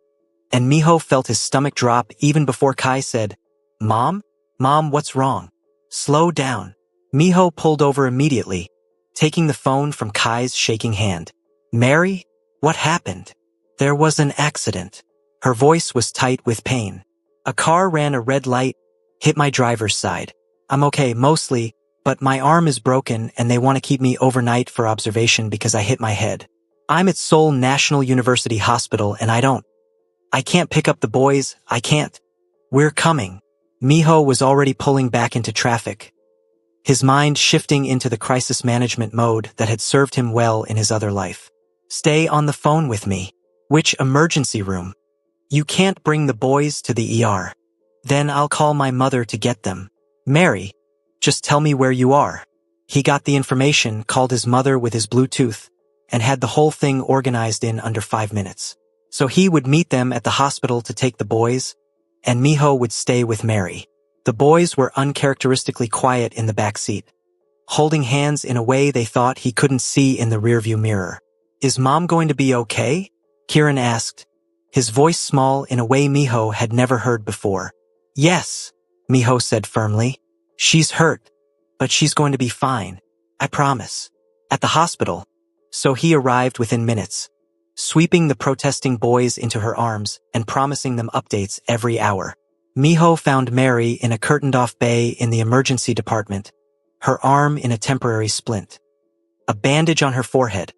Speaker 1: and Miho felt his stomach drop even before Kai said, Mom? Mom, what's wrong? Slow down. Miho pulled over immediately, taking the phone from Kai's shaking hand. Mary? What happened? There was an accident. Her voice was tight with pain. A car ran a red light, hit my driver's side. I'm okay, mostly, but my arm is broken and they want to keep me overnight for observation because I hit my head. I'm at Seoul National University Hospital and I can't pick up the boys, I can't. We're coming. Miho was already pulling back into traffic, his mind shifting into the crisis management mode that had served him well in his other life. Stay on the phone with me. Which emergency room? You can't bring the boys to the ER. Then I'll call my mother to get them. Mary, just tell me where you are. He got the information, called his mother with his Bluetooth, and had the whole thing organized in under 5 minutes. So he would meet them at the hospital to take the boys, and Miho would stay with Mary. The boys were uncharacteristically quiet in the back seat, holding hands in a way they thought he couldn't see in the rearview mirror. Is Mom going to be okay? Kieran asked, his voice small in a way Miho had never heard before. Yes, Miho said firmly. She's hurt, but she's going to be fine. I promise. At the hospital. So he arrived within minutes. sweeping the protesting boys into her arms and promising them updates every hour. Miho found Mary in a curtained-off bay in the emergency department, her arm in a temporary splint, a bandage on her forehead,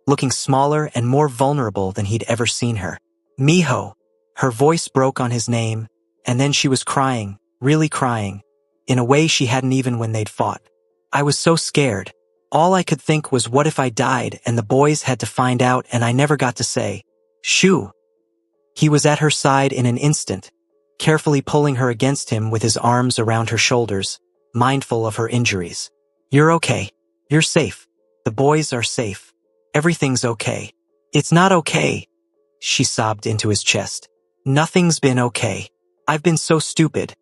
Speaker 1: looking smaller and more vulnerable than he'd ever seen her. Miho! Her voice broke on his name, and then she was crying, really crying, in a way she hadn't even when they'd fought. I was so scared. All I could think was what if I died and the boys had to find out and I never got to say, shoo. He was at her side in an instant, carefully pulling her against him with his arms around her shoulders, mindful of her injuries. You're okay. You're safe. The boys are safe. Everything's okay. It's not okay, she sobbed into his chest. Nothing's been okay. I've been so stupid,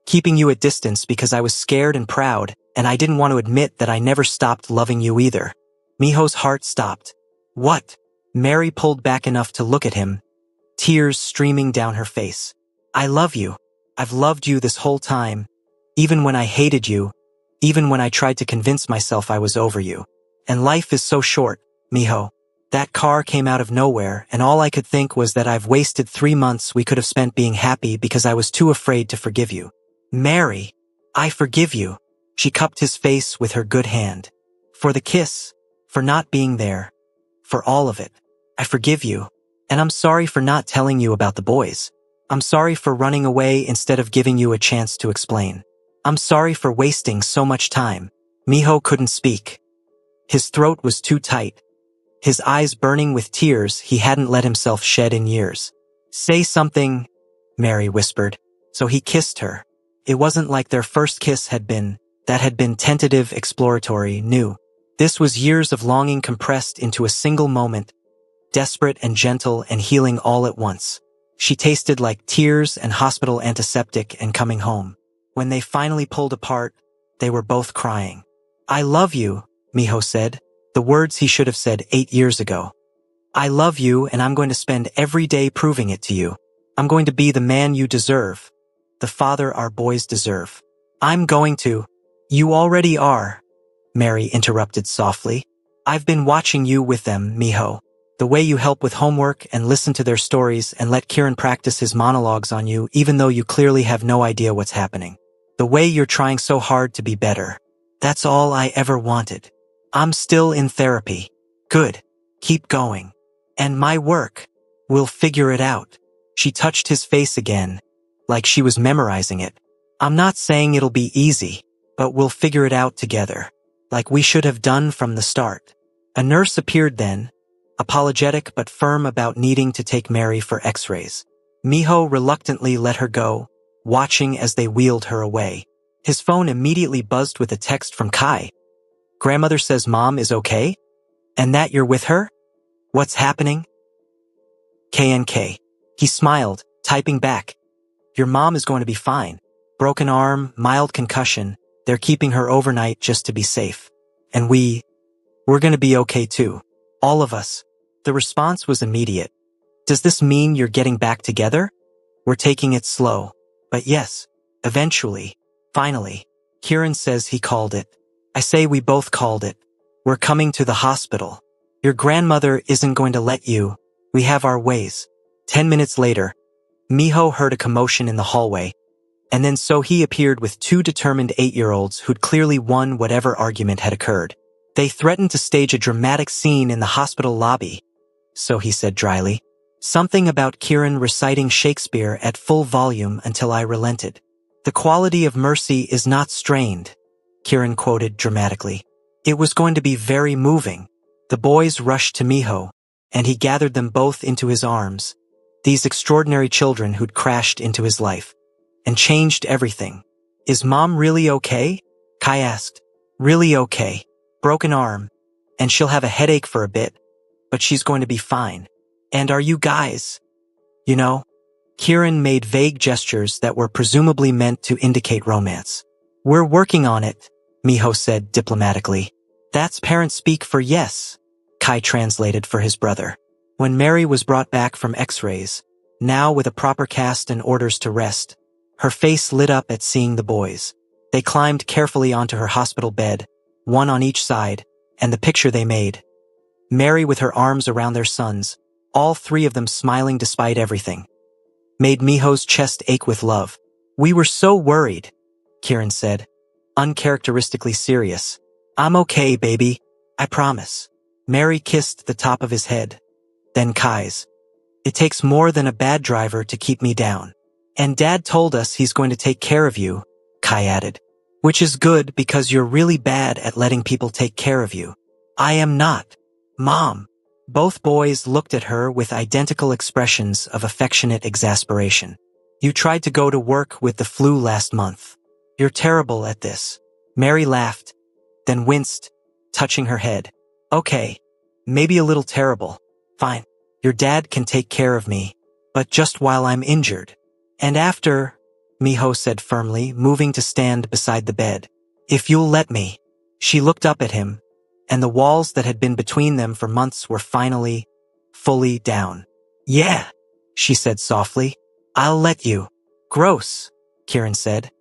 Speaker 1: keeping you at distance because I was scared and proud, and I didn't want to admit that I never stopped loving you either. Miho's heart stopped. What? Mary pulled back enough to look at him, tears streaming down her face. I love you. I've loved you this whole time, even when I hated you, even when I tried to convince myself I was over you. And life is so short, Miho. That car came out of nowhere, and all I could think was that I've wasted 3 months we could have spent being happy because I was too afraid to forgive you. Mary, I forgive you. She cupped his face with her good hand. For the kiss, for not being there, for all of it. I forgive you, and I'm sorry for not telling you about the boys. I'm sorry for running away instead of giving you a chance to explain. I'm sorry for wasting so much time. Miho couldn't speak. His throat was too tight, his eyes burning with tears he hadn't let himself shed in years. Say something, Mary whispered. So he kissed her. It wasn't like their first kiss had been tentative, exploratory, new. This was years of longing compressed into a single moment, desperate and gentle and healing all at once. She tasted like tears and hospital antiseptic and coming home. When they finally pulled apart, they were both crying. I love you, Miho said, the words he should have said 8 years ago. I love you, and I'm going to spend every day proving it to you. I'm going to be the man you deserve, the father our boys deserve. I'm going to. You already are, Mary interrupted softly. I've been watching you with them, Miho. The way you help with homework and listen to their stories and let Kieran practice his monologues on you even though you clearly have no idea what's happening. The way you're trying so hard to be better. That's all I ever wanted. I'm still in therapy. Good. Keep going. And my work. We'll figure it out. She touched his face again, like she was memorizing it. I'm not saying it'll be easy, but we'll figure it out together, like we should have done from the start. A nurse appeared then, apologetic but firm about needing to take Mary for x-rays. Miho reluctantly let her go, watching as they wheeled her away. His phone immediately buzzed with a text from Kai. Grandmother says Mom is okay? And that you're with her? What's happening? KNK. He smiled, typing back. Your mom is going to be fine. Broken arm, mild concussion. They're keeping her overnight just to be safe. And we're going to be okay too. All of us. The response was immediate. Does this mean you're getting back together? We're taking it slow. But yes, eventually, finally. Kieran says he called it. I say we both called it. We're coming to the hospital. Your grandmother isn't going to let you. We have our ways. 10 minutes later, Miho heard a commotion in the hallway, and then so he appeared with 2 determined 8-year-olds who'd clearly won whatever argument had occurred. They threatened to stage a dramatic scene in the hospital lobby. So he said dryly. Something about Kieran reciting Shakespeare at full volume until I relented. The quality of mercy is not strained, Kieran quoted dramatically. It was going to be very moving. The boys rushed to Miho, and he gathered them both into his arms, these extraordinary children who'd crashed into his life, and changed everything. Is Mom really okay? Kai asked. Really okay. Broken arm, and she'll have a headache for a bit, but she's going to be fine. And are you guys? You know? Kieran made vague gestures that were presumably meant to indicate romance. We're working on it, Miho said diplomatically. That's parent speak for yes, Kai translated for his brother. When Mary was brought back from x-rays, now with a proper cast and orders to rest, her face lit up at seeing the boys. They climbed carefully onto her hospital bed, one on each side, and the picture they made. Mary with her arms around their sons, all three of them smiling despite everything, made Miho's chest ache with love. "We were so worried," Kieran said, uncharacteristically serious. "I'm okay, baby. I promise." Mary kissed the top of his head, then Kai's. "It takes more than a bad driver to keep me down. And Dad told us he's going to take care of you," Kai added. "Which is good because you're really bad at letting people take care of you." "I am not, Mom." Both boys looked at her with identical expressions of affectionate exasperation. "You tried to go to work with the flu last month. You're terrible at this." Mary laughed, then winced, touching her head. "Okay, maybe a little terrible. Fine. Your dad can take care of me, but just while I'm injured. And after," Miho said firmly, moving to stand beside the bed. "If you'll let me." She looked up at him, and the walls that had been between them for months were finally, fully down. "Yeah," she said softly. "I'll let you." "Gross," Kieran said.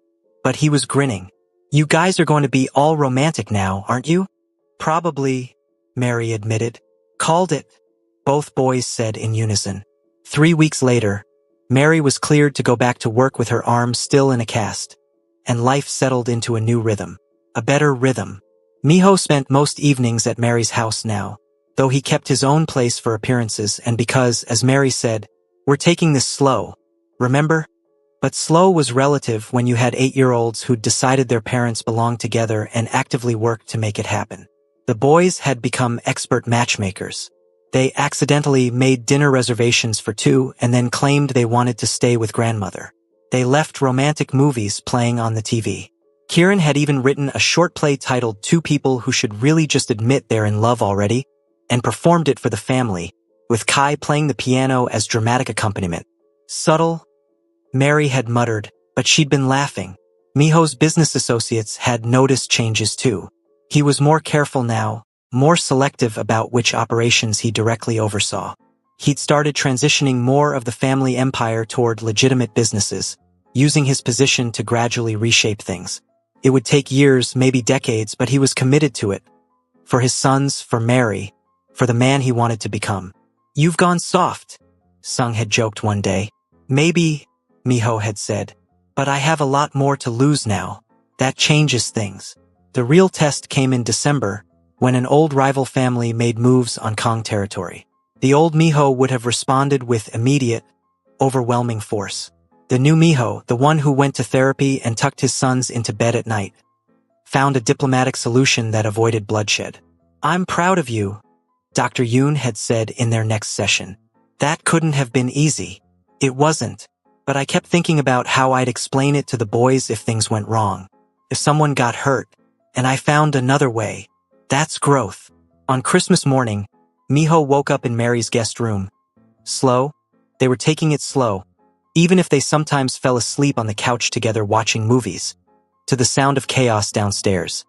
Speaker 1: But he was grinning. "You guys are going to be all romantic now, aren't you?" "Probably," Mary admitted. "Called it," both boys said in unison. 3 weeks later, Mary was cleared to go back to work with her arm still in a cast, and life settled into a new rhythm. A better rhythm. Miho spent most evenings at Mary's house now, though he kept his own place for appearances and because, as Mary said, "We're taking this slow, remember?" But slow was relative when you had 8-year-olds who'd decided their parents belonged together and actively worked to make it happen. The boys had become expert matchmakers. They accidentally made dinner reservations for 2 and then claimed they wanted to stay with grandmother. They left romantic movies playing on the TV. Kieran had even written a short play titled Two People Who Should Really Just Admit They're in Love Already, and performed it for the family, with Kai playing the piano as dramatic accompaniment. "Subtle," Mary had muttered, but she'd been laughing. Miho's business associates had noticed changes too. He was more careful now, more selective about which operations he directly oversaw. He'd started transitioning more of the family empire toward legitimate businesses, using his position to gradually reshape things. It would take years, maybe decades, but he was committed to it. For his sons, for Mary, for the man he wanted to become. "You've gone soft," Sung had joked one day. "Maybe," Miho had said, "but I have a lot more to lose now. That changes things." The real test came in December, when an old rival family made moves on Kong territory. The old Miho would have responded with immediate, overwhelming force. The new Miho, the one who went to therapy and tucked his sons into bed at night, found a diplomatic solution that avoided bloodshed. "I'm proud of you," Dr. Yoon had said in their next session. "That couldn't have been easy." It wasn't, but I kept thinking about how I'd explain it to the boys if things went wrong, if someone got hurt, and I found another way. That's growth. On Christmas morning, Miho woke up in Mary's guest room. Slow? They were taking it slow, even if they sometimes fell asleep on the couch together watching movies, to the sound of chaos downstairs.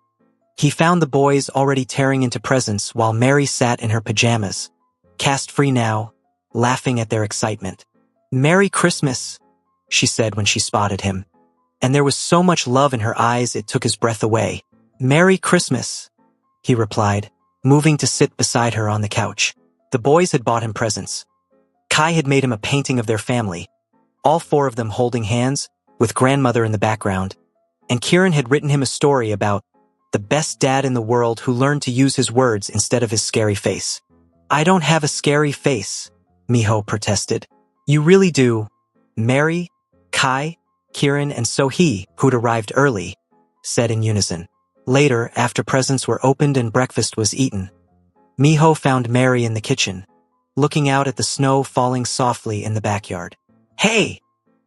Speaker 1: He found the boys already tearing into presents while Mary sat in her pajamas, cast-free now, laughing at their excitement. "Merry Christmas," she said when she spotted him, and there was so much love in her eyes it took his breath away. "Merry Christmas," he replied, moving to sit beside her on the couch. The boys had bought him presents. Kai had made him a painting of their family, all 4 of them holding hands, with grandmother in the background, and Kieran had written him a story about the best dad in the world who learned to use his words instead of his scary face. "I don't have a scary face," Miho protested. "You really do." Mary, Kai, Kieran, and Sohee, who'd arrived early, said in unison. Later, after presents were opened and breakfast was eaten, Miho found Mary in the kitchen, looking out at the snow falling softly in the backyard. "Hey!"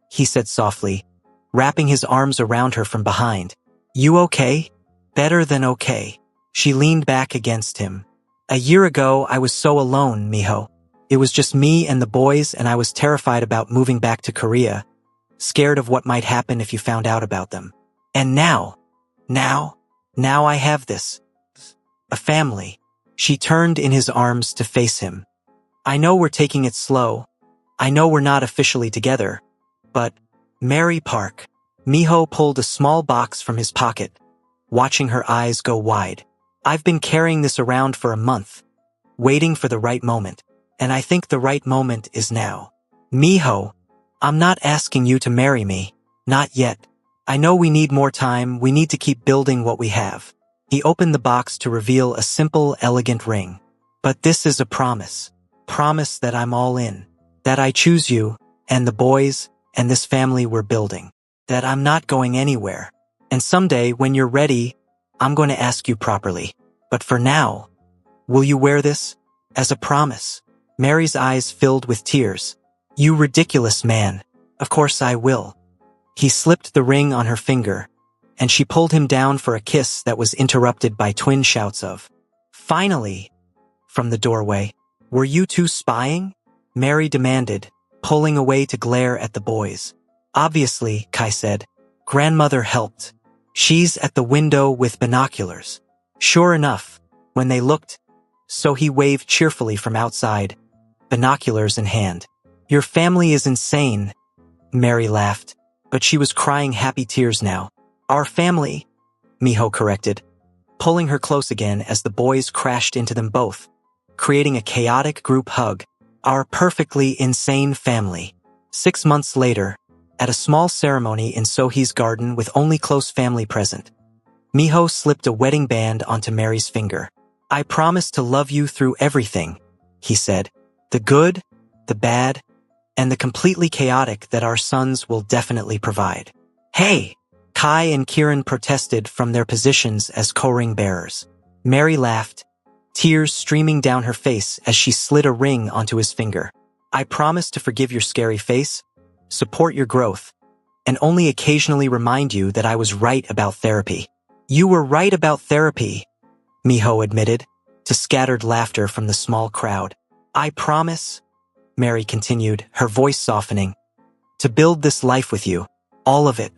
Speaker 1: he said softly, wrapping his arms around her from behind. "You okay?" "Better than okay." She leaned back against him. "A year ago, I was so alone, Miho. It was just me and the boys, and I was terrified about moving back to Korea, scared of what might happen if you found out about them. And now I have this. A family." She turned in his arms to face him. "I know we're taking it slow. I know we're not officially together. But, Mary Park." Miho pulled a small box from his pocket, watching her eyes go wide. "I've been carrying this around for a month, waiting for the right moment." and I think the right moment is now. Miho, I'm not asking you to marry me. Not yet. I know we need more time, we need to keep building what we have. He opened the box to reveal a simple, elegant ring. But this is a promise. Promise that I'm all in. That I choose you, and the boys, and this family we're building. That I'm not going anywhere. And someday, when you're ready, I'm going to ask you properly. But for now, will you wear this? As a promise. Mary's eyes filled with tears. You ridiculous man. Of course I will. He slipped the ring on her finger, and she pulled him down for a kiss that was interrupted by twin shouts of, "Finally!" from the doorway. Were you two spying? Mary demanded, pulling away to glare at the boys. Obviously, Kai said. Grandmother helped. She's at the window with binoculars. Sure enough, when they looked, so he waved cheerfully from outside, binoculars in hand. Your family is insane, Mary laughed, but she was crying happy tears now. Our family, Miho corrected, pulling her close again as the boys crashed into them both, creating a chaotic group hug. Our perfectly insane family. 6 months later, at a small ceremony in Sohi's garden with only close family present, Miho slipped a wedding band onto Mary's finger. I promise to love you through everything, he said. The good, the bad, and the completely chaotic that our sons will definitely provide. Hey! Kai and Kieran protested from their positions as co-ring bearers. Mary laughed, tears streaming down her face as she slid a ring onto his finger. I promise to forgive your scary face, support your growth, and only occasionally remind you that I was right about therapy. You were right about therapy, Miho admitted, to scattered laughter from the small crowd. I promise, Mary continued, her voice softening, to build this life with you, all of it,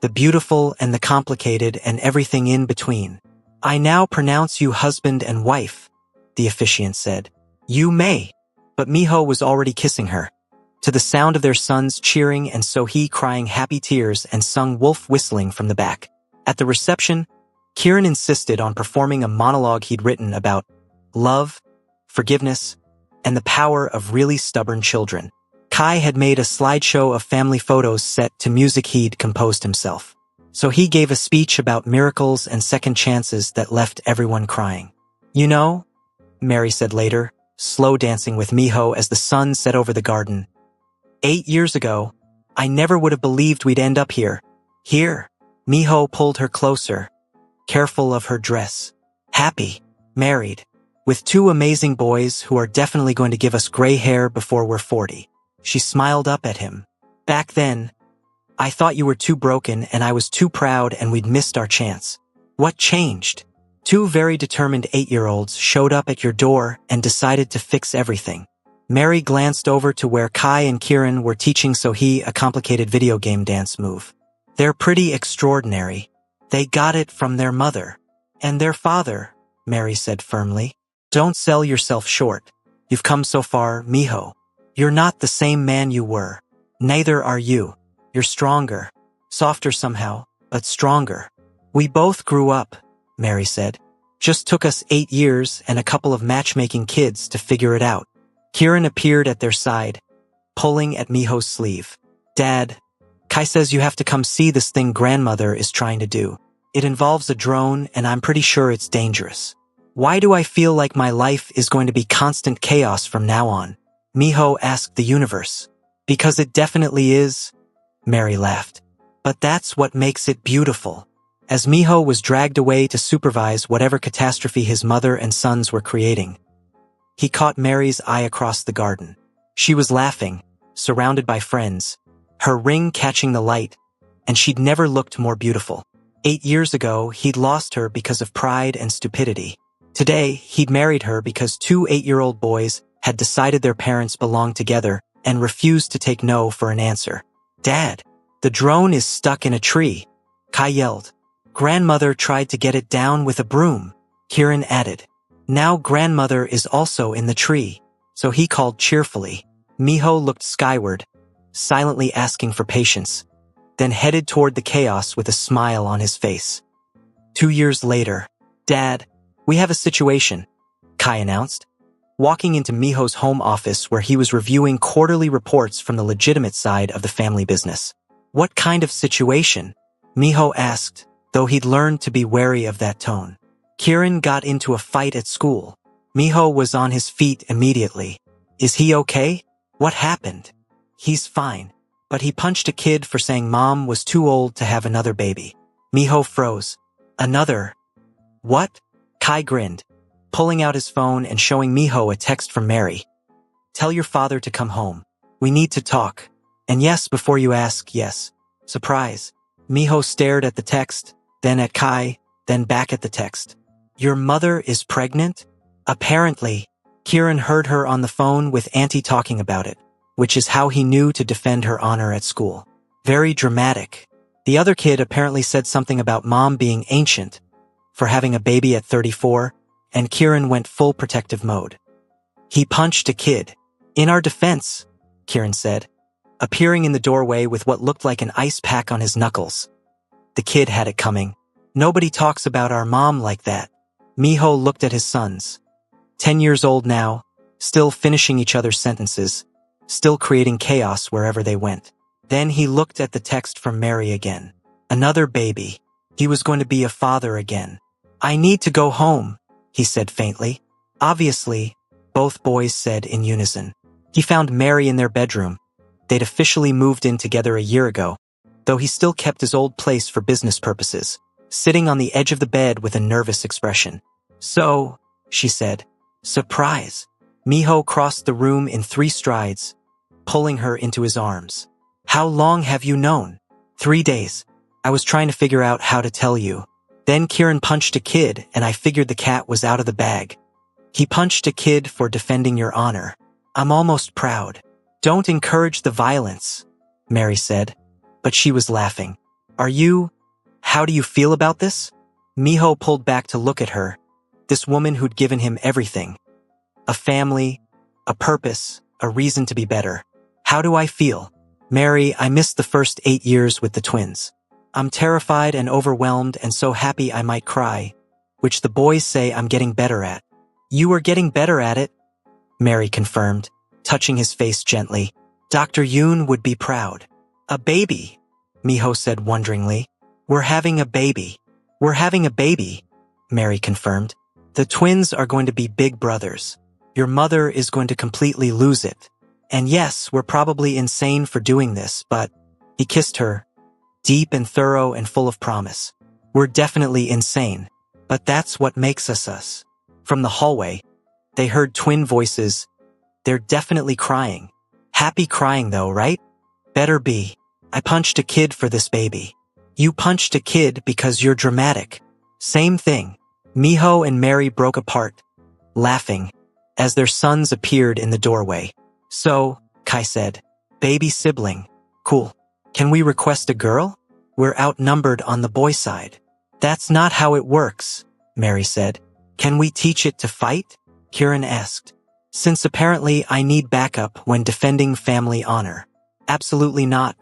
Speaker 1: the beautiful and the complicated and everything in between. I now pronounce you husband and wife, the officiant said. You may. But Miho was already kissing her. To the sound of their sons cheering and Sohi crying happy tears and sung wolf whistling from the back. At the reception, Kieran insisted on performing a monologue he'd written about love, forgiveness, and the power of really stubborn children. Kai had made a slideshow of family photos set to music he'd composed himself. So he gave a speech about miracles and second chances that left everyone crying. You know, Mary said later, slow dancing with Miho as the sun set over the garden. 8 years ago, I never would have believed we'd end up here. Here. Miho pulled her closer, careful of her dress. Happy, married, with 2 amazing boys who are definitely going to give us gray hair before we're 40. She smiled up at him. Back then, I thought you were too broken and I was too proud and we'd missed our chance. What changed? 2 very determined 8-year-olds showed up at your door and decided to fix everything. Mary glanced over to where Kai and Kieran were teaching Sohi a complicated video game dance move. They're pretty extraordinary. They got it from their mother. And their father, Mary said firmly. Don't sell yourself short. You've come so far, Miho. You're not the same man you were. Neither are you. You're stronger. Softer somehow, but stronger. We both grew up, Mary said. Just took us 8 years and a couple of matchmaking kids to figure it out. Kieran appeared at their side, pulling at Miho's sleeve. Dad, Kai says you have to come see this thing grandmother is trying to do. It involves a drone and I'm pretty sure it's dangerous. Why do I feel like my life is going to be constant chaos from now on? Miho asked the universe. Because it definitely is, Mary laughed. But that's what makes it beautiful. As Miho was dragged away to supervise whatever catastrophe his mother and sons were creating, he caught Mary's eye across the garden. She was laughing, surrounded by friends, her ring catching the light, and she'd never looked more beautiful. 8 years ago, he'd lost her because of pride and stupidity. Today, he'd married her because 2 8-year-old boys had decided their parents belonged together and refused to take no for an answer. Dad, the drone is stuck in a tree, Kai yelled. Grandmother tried to get it down with a broom, Kieran added. Now grandmother is also in the tree, so he called cheerfully. Miho looked skyward, silently asking for patience, then headed toward the chaos with a smile on his face. 2 years later, Dad, we have a situation, Kai announced. walking into Miho's home office where he was reviewing quarterly reports from the legitimate side of the family business. What kind of situation? Miho asked, though he'd learned to be wary of that tone. Kieran got into a fight at school. Miho was on his feet immediately. Is he okay? What happened? He's fine. But he punched a kid for saying mom was too old to have another baby. Miho froze. Another? What? Kai grinned, pulling out his phone and showing Miho a text from Mary. Tell your father to come home. We need to talk. And yes, before you ask, yes. Surprise. Miho stared at the text, then at Kai, then back at the text. Your mother is pregnant? Apparently. Kieran heard her on the phone with Auntie talking about it, which is how he knew to defend her honor at school. Very dramatic. The other kid apparently said something about mom being ancient for having a baby at 34, and Kieran went full protective mode. He punched a kid. In our defense, Kieran said, appearing in the doorway with what looked like an ice pack on his knuckles. The kid had it coming. Nobody talks about our mom like that. Miho looked at his sons. 10 years old now, still finishing each other's sentences, still creating chaos wherever they went. Then he looked at the text from Mary again. Another baby. He was going to be a father again. I need to go home, he said faintly. Obviously, both boys said in unison. He found Mary in their bedroom. They'd officially moved in together a year ago, though he still kept his old place for business purposes, sitting on the edge of the bed with a nervous expression. So, she said, surprise. Miho crossed the room in 3 strides, pulling her into his arms. How long have you known? 3 days. I was trying to figure out how to tell you. Then Kieran punched a kid and I figured the cat was out of the bag. He punched a kid for defending your honor. I'm almost proud. Don't encourage the violence, Mary said, but she was laughing. How do you feel about this? Miho pulled back to look at her, this woman who'd given him everything. A family, a purpose, a reason to be better. How do I feel? Mary, I missed the first 8 years with the twins. I'm terrified and overwhelmed and so happy I might cry, which the boys say I'm getting better at. You are getting better at it, Mary confirmed, touching his face gently. Dr. Yoon would be proud. A baby, Miho said wonderingly. We're having a baby. We're having a baby, Mary confirmed. The twins are going to be big brothers. Your mother is going to completely lose it. And yes, we're probably insane for doing this, but he kissed her, deep and thorough and full of promise. We're definitely insane, but that's what makes us us. From the hallway, they heard twin voices. They're definitely crying. Happy crying though, right? Better be. I punched a kid for this baby. You punched a kid because you're dramatic. Same thing. Miho and Mary broke apart, laughing, as their sons appeared in the doorway. So, Kai said, baby sibling. Cool. Can we request a girl? We're outnumbered on the boy side. That's not how it works, Mary said. Can we teach it to fight? Kieran asked. Since apparently I need backup when defending family honor. Absolutely not,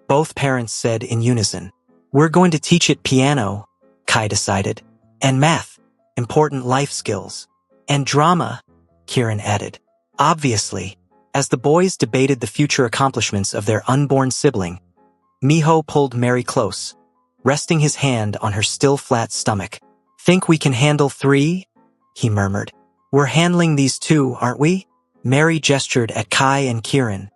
Speaker 1: both parents said in unison. We're going to teach it piano, Kai decided. And math, important life skills. And drama, Kieran added. Obviously. As the boys debated the future accomplishments of their unborn sibling, Miho pulled Mary close, resting his hand on her still flat stomach. Think we can handle 3? He murmured. We're handling these 2, aren't we? Mary gestured at Kai and Kieran,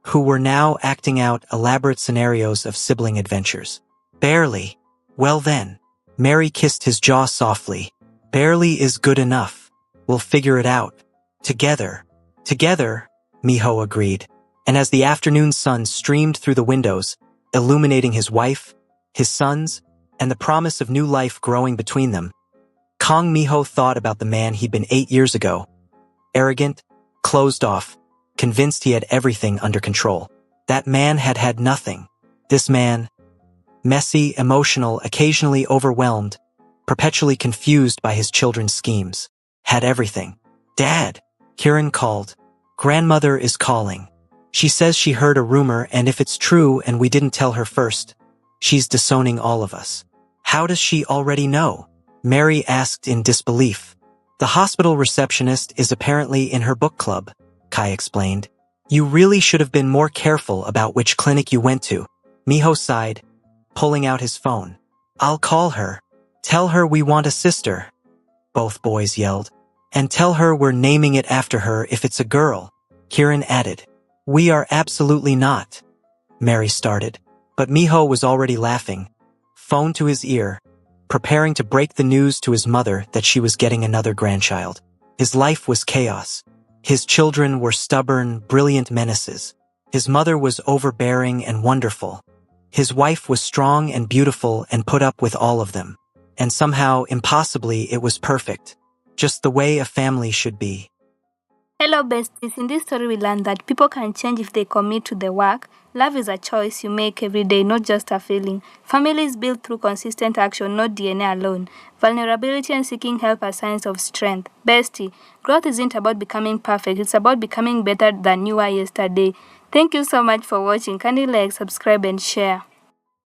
Speaker 1: who were now acting out elaborate scenarios of sibling adventures. Barely. Well then. Mary kissed his jaw softly. Barely is good enough. We'll figure it out. Together. Together, Miho agreed. And as the afternoon sun streamed through the windows, illuminating his wife, his sons, and the promise of new life growing between them, Kong Miho thought about the man he'd been 8 years ago. Arrogant, closed off, convinced he had everything under control. That man had had nothing. This man, messy, emotional, occasionally overwhelmed, perpetually confused by his children's schemes, had everything. Dad, Kieran called. Grandmother is calling. She says she heard a rumor and if it's true and we didn't tell her first, she's disowning all of us. How does she already know? Mary asked in disbelief. The hospital receptionist is apparently in her book club, Kai explained. You really should have been more careful about which clinic you went to. Miho sighed, pulling out his phone. I'll call her. Tell her we want a sister, both boys yelled. And tell her we're naming it after her if it's a girl, Kieran added. We are absolutely not, Mary started. But Miho was already laughing, phone to his ear, preparing to break the news to his mother that she was getting another grandchild. His life was chaos. His children were stubborn, brilliant menaces. His mother was overbearing and wonderful. His wife was strong and beautiful and put up with all of them. And somehow, impossibly, it was perfect. Just the way a family should be.
Speaker 2: Hello besties, in this story we learned that people can change if they commit to the work. Love is a choice you make every day, not just a feeling. Family is built through consistent action, not DNA alone. Vulnerability and seeking help are signs of strength. Bestie, growth isn't about becoming perfect, it's about becoming better than you were yesterday. Thank you so much for watching. Kindly like, subscribe and share.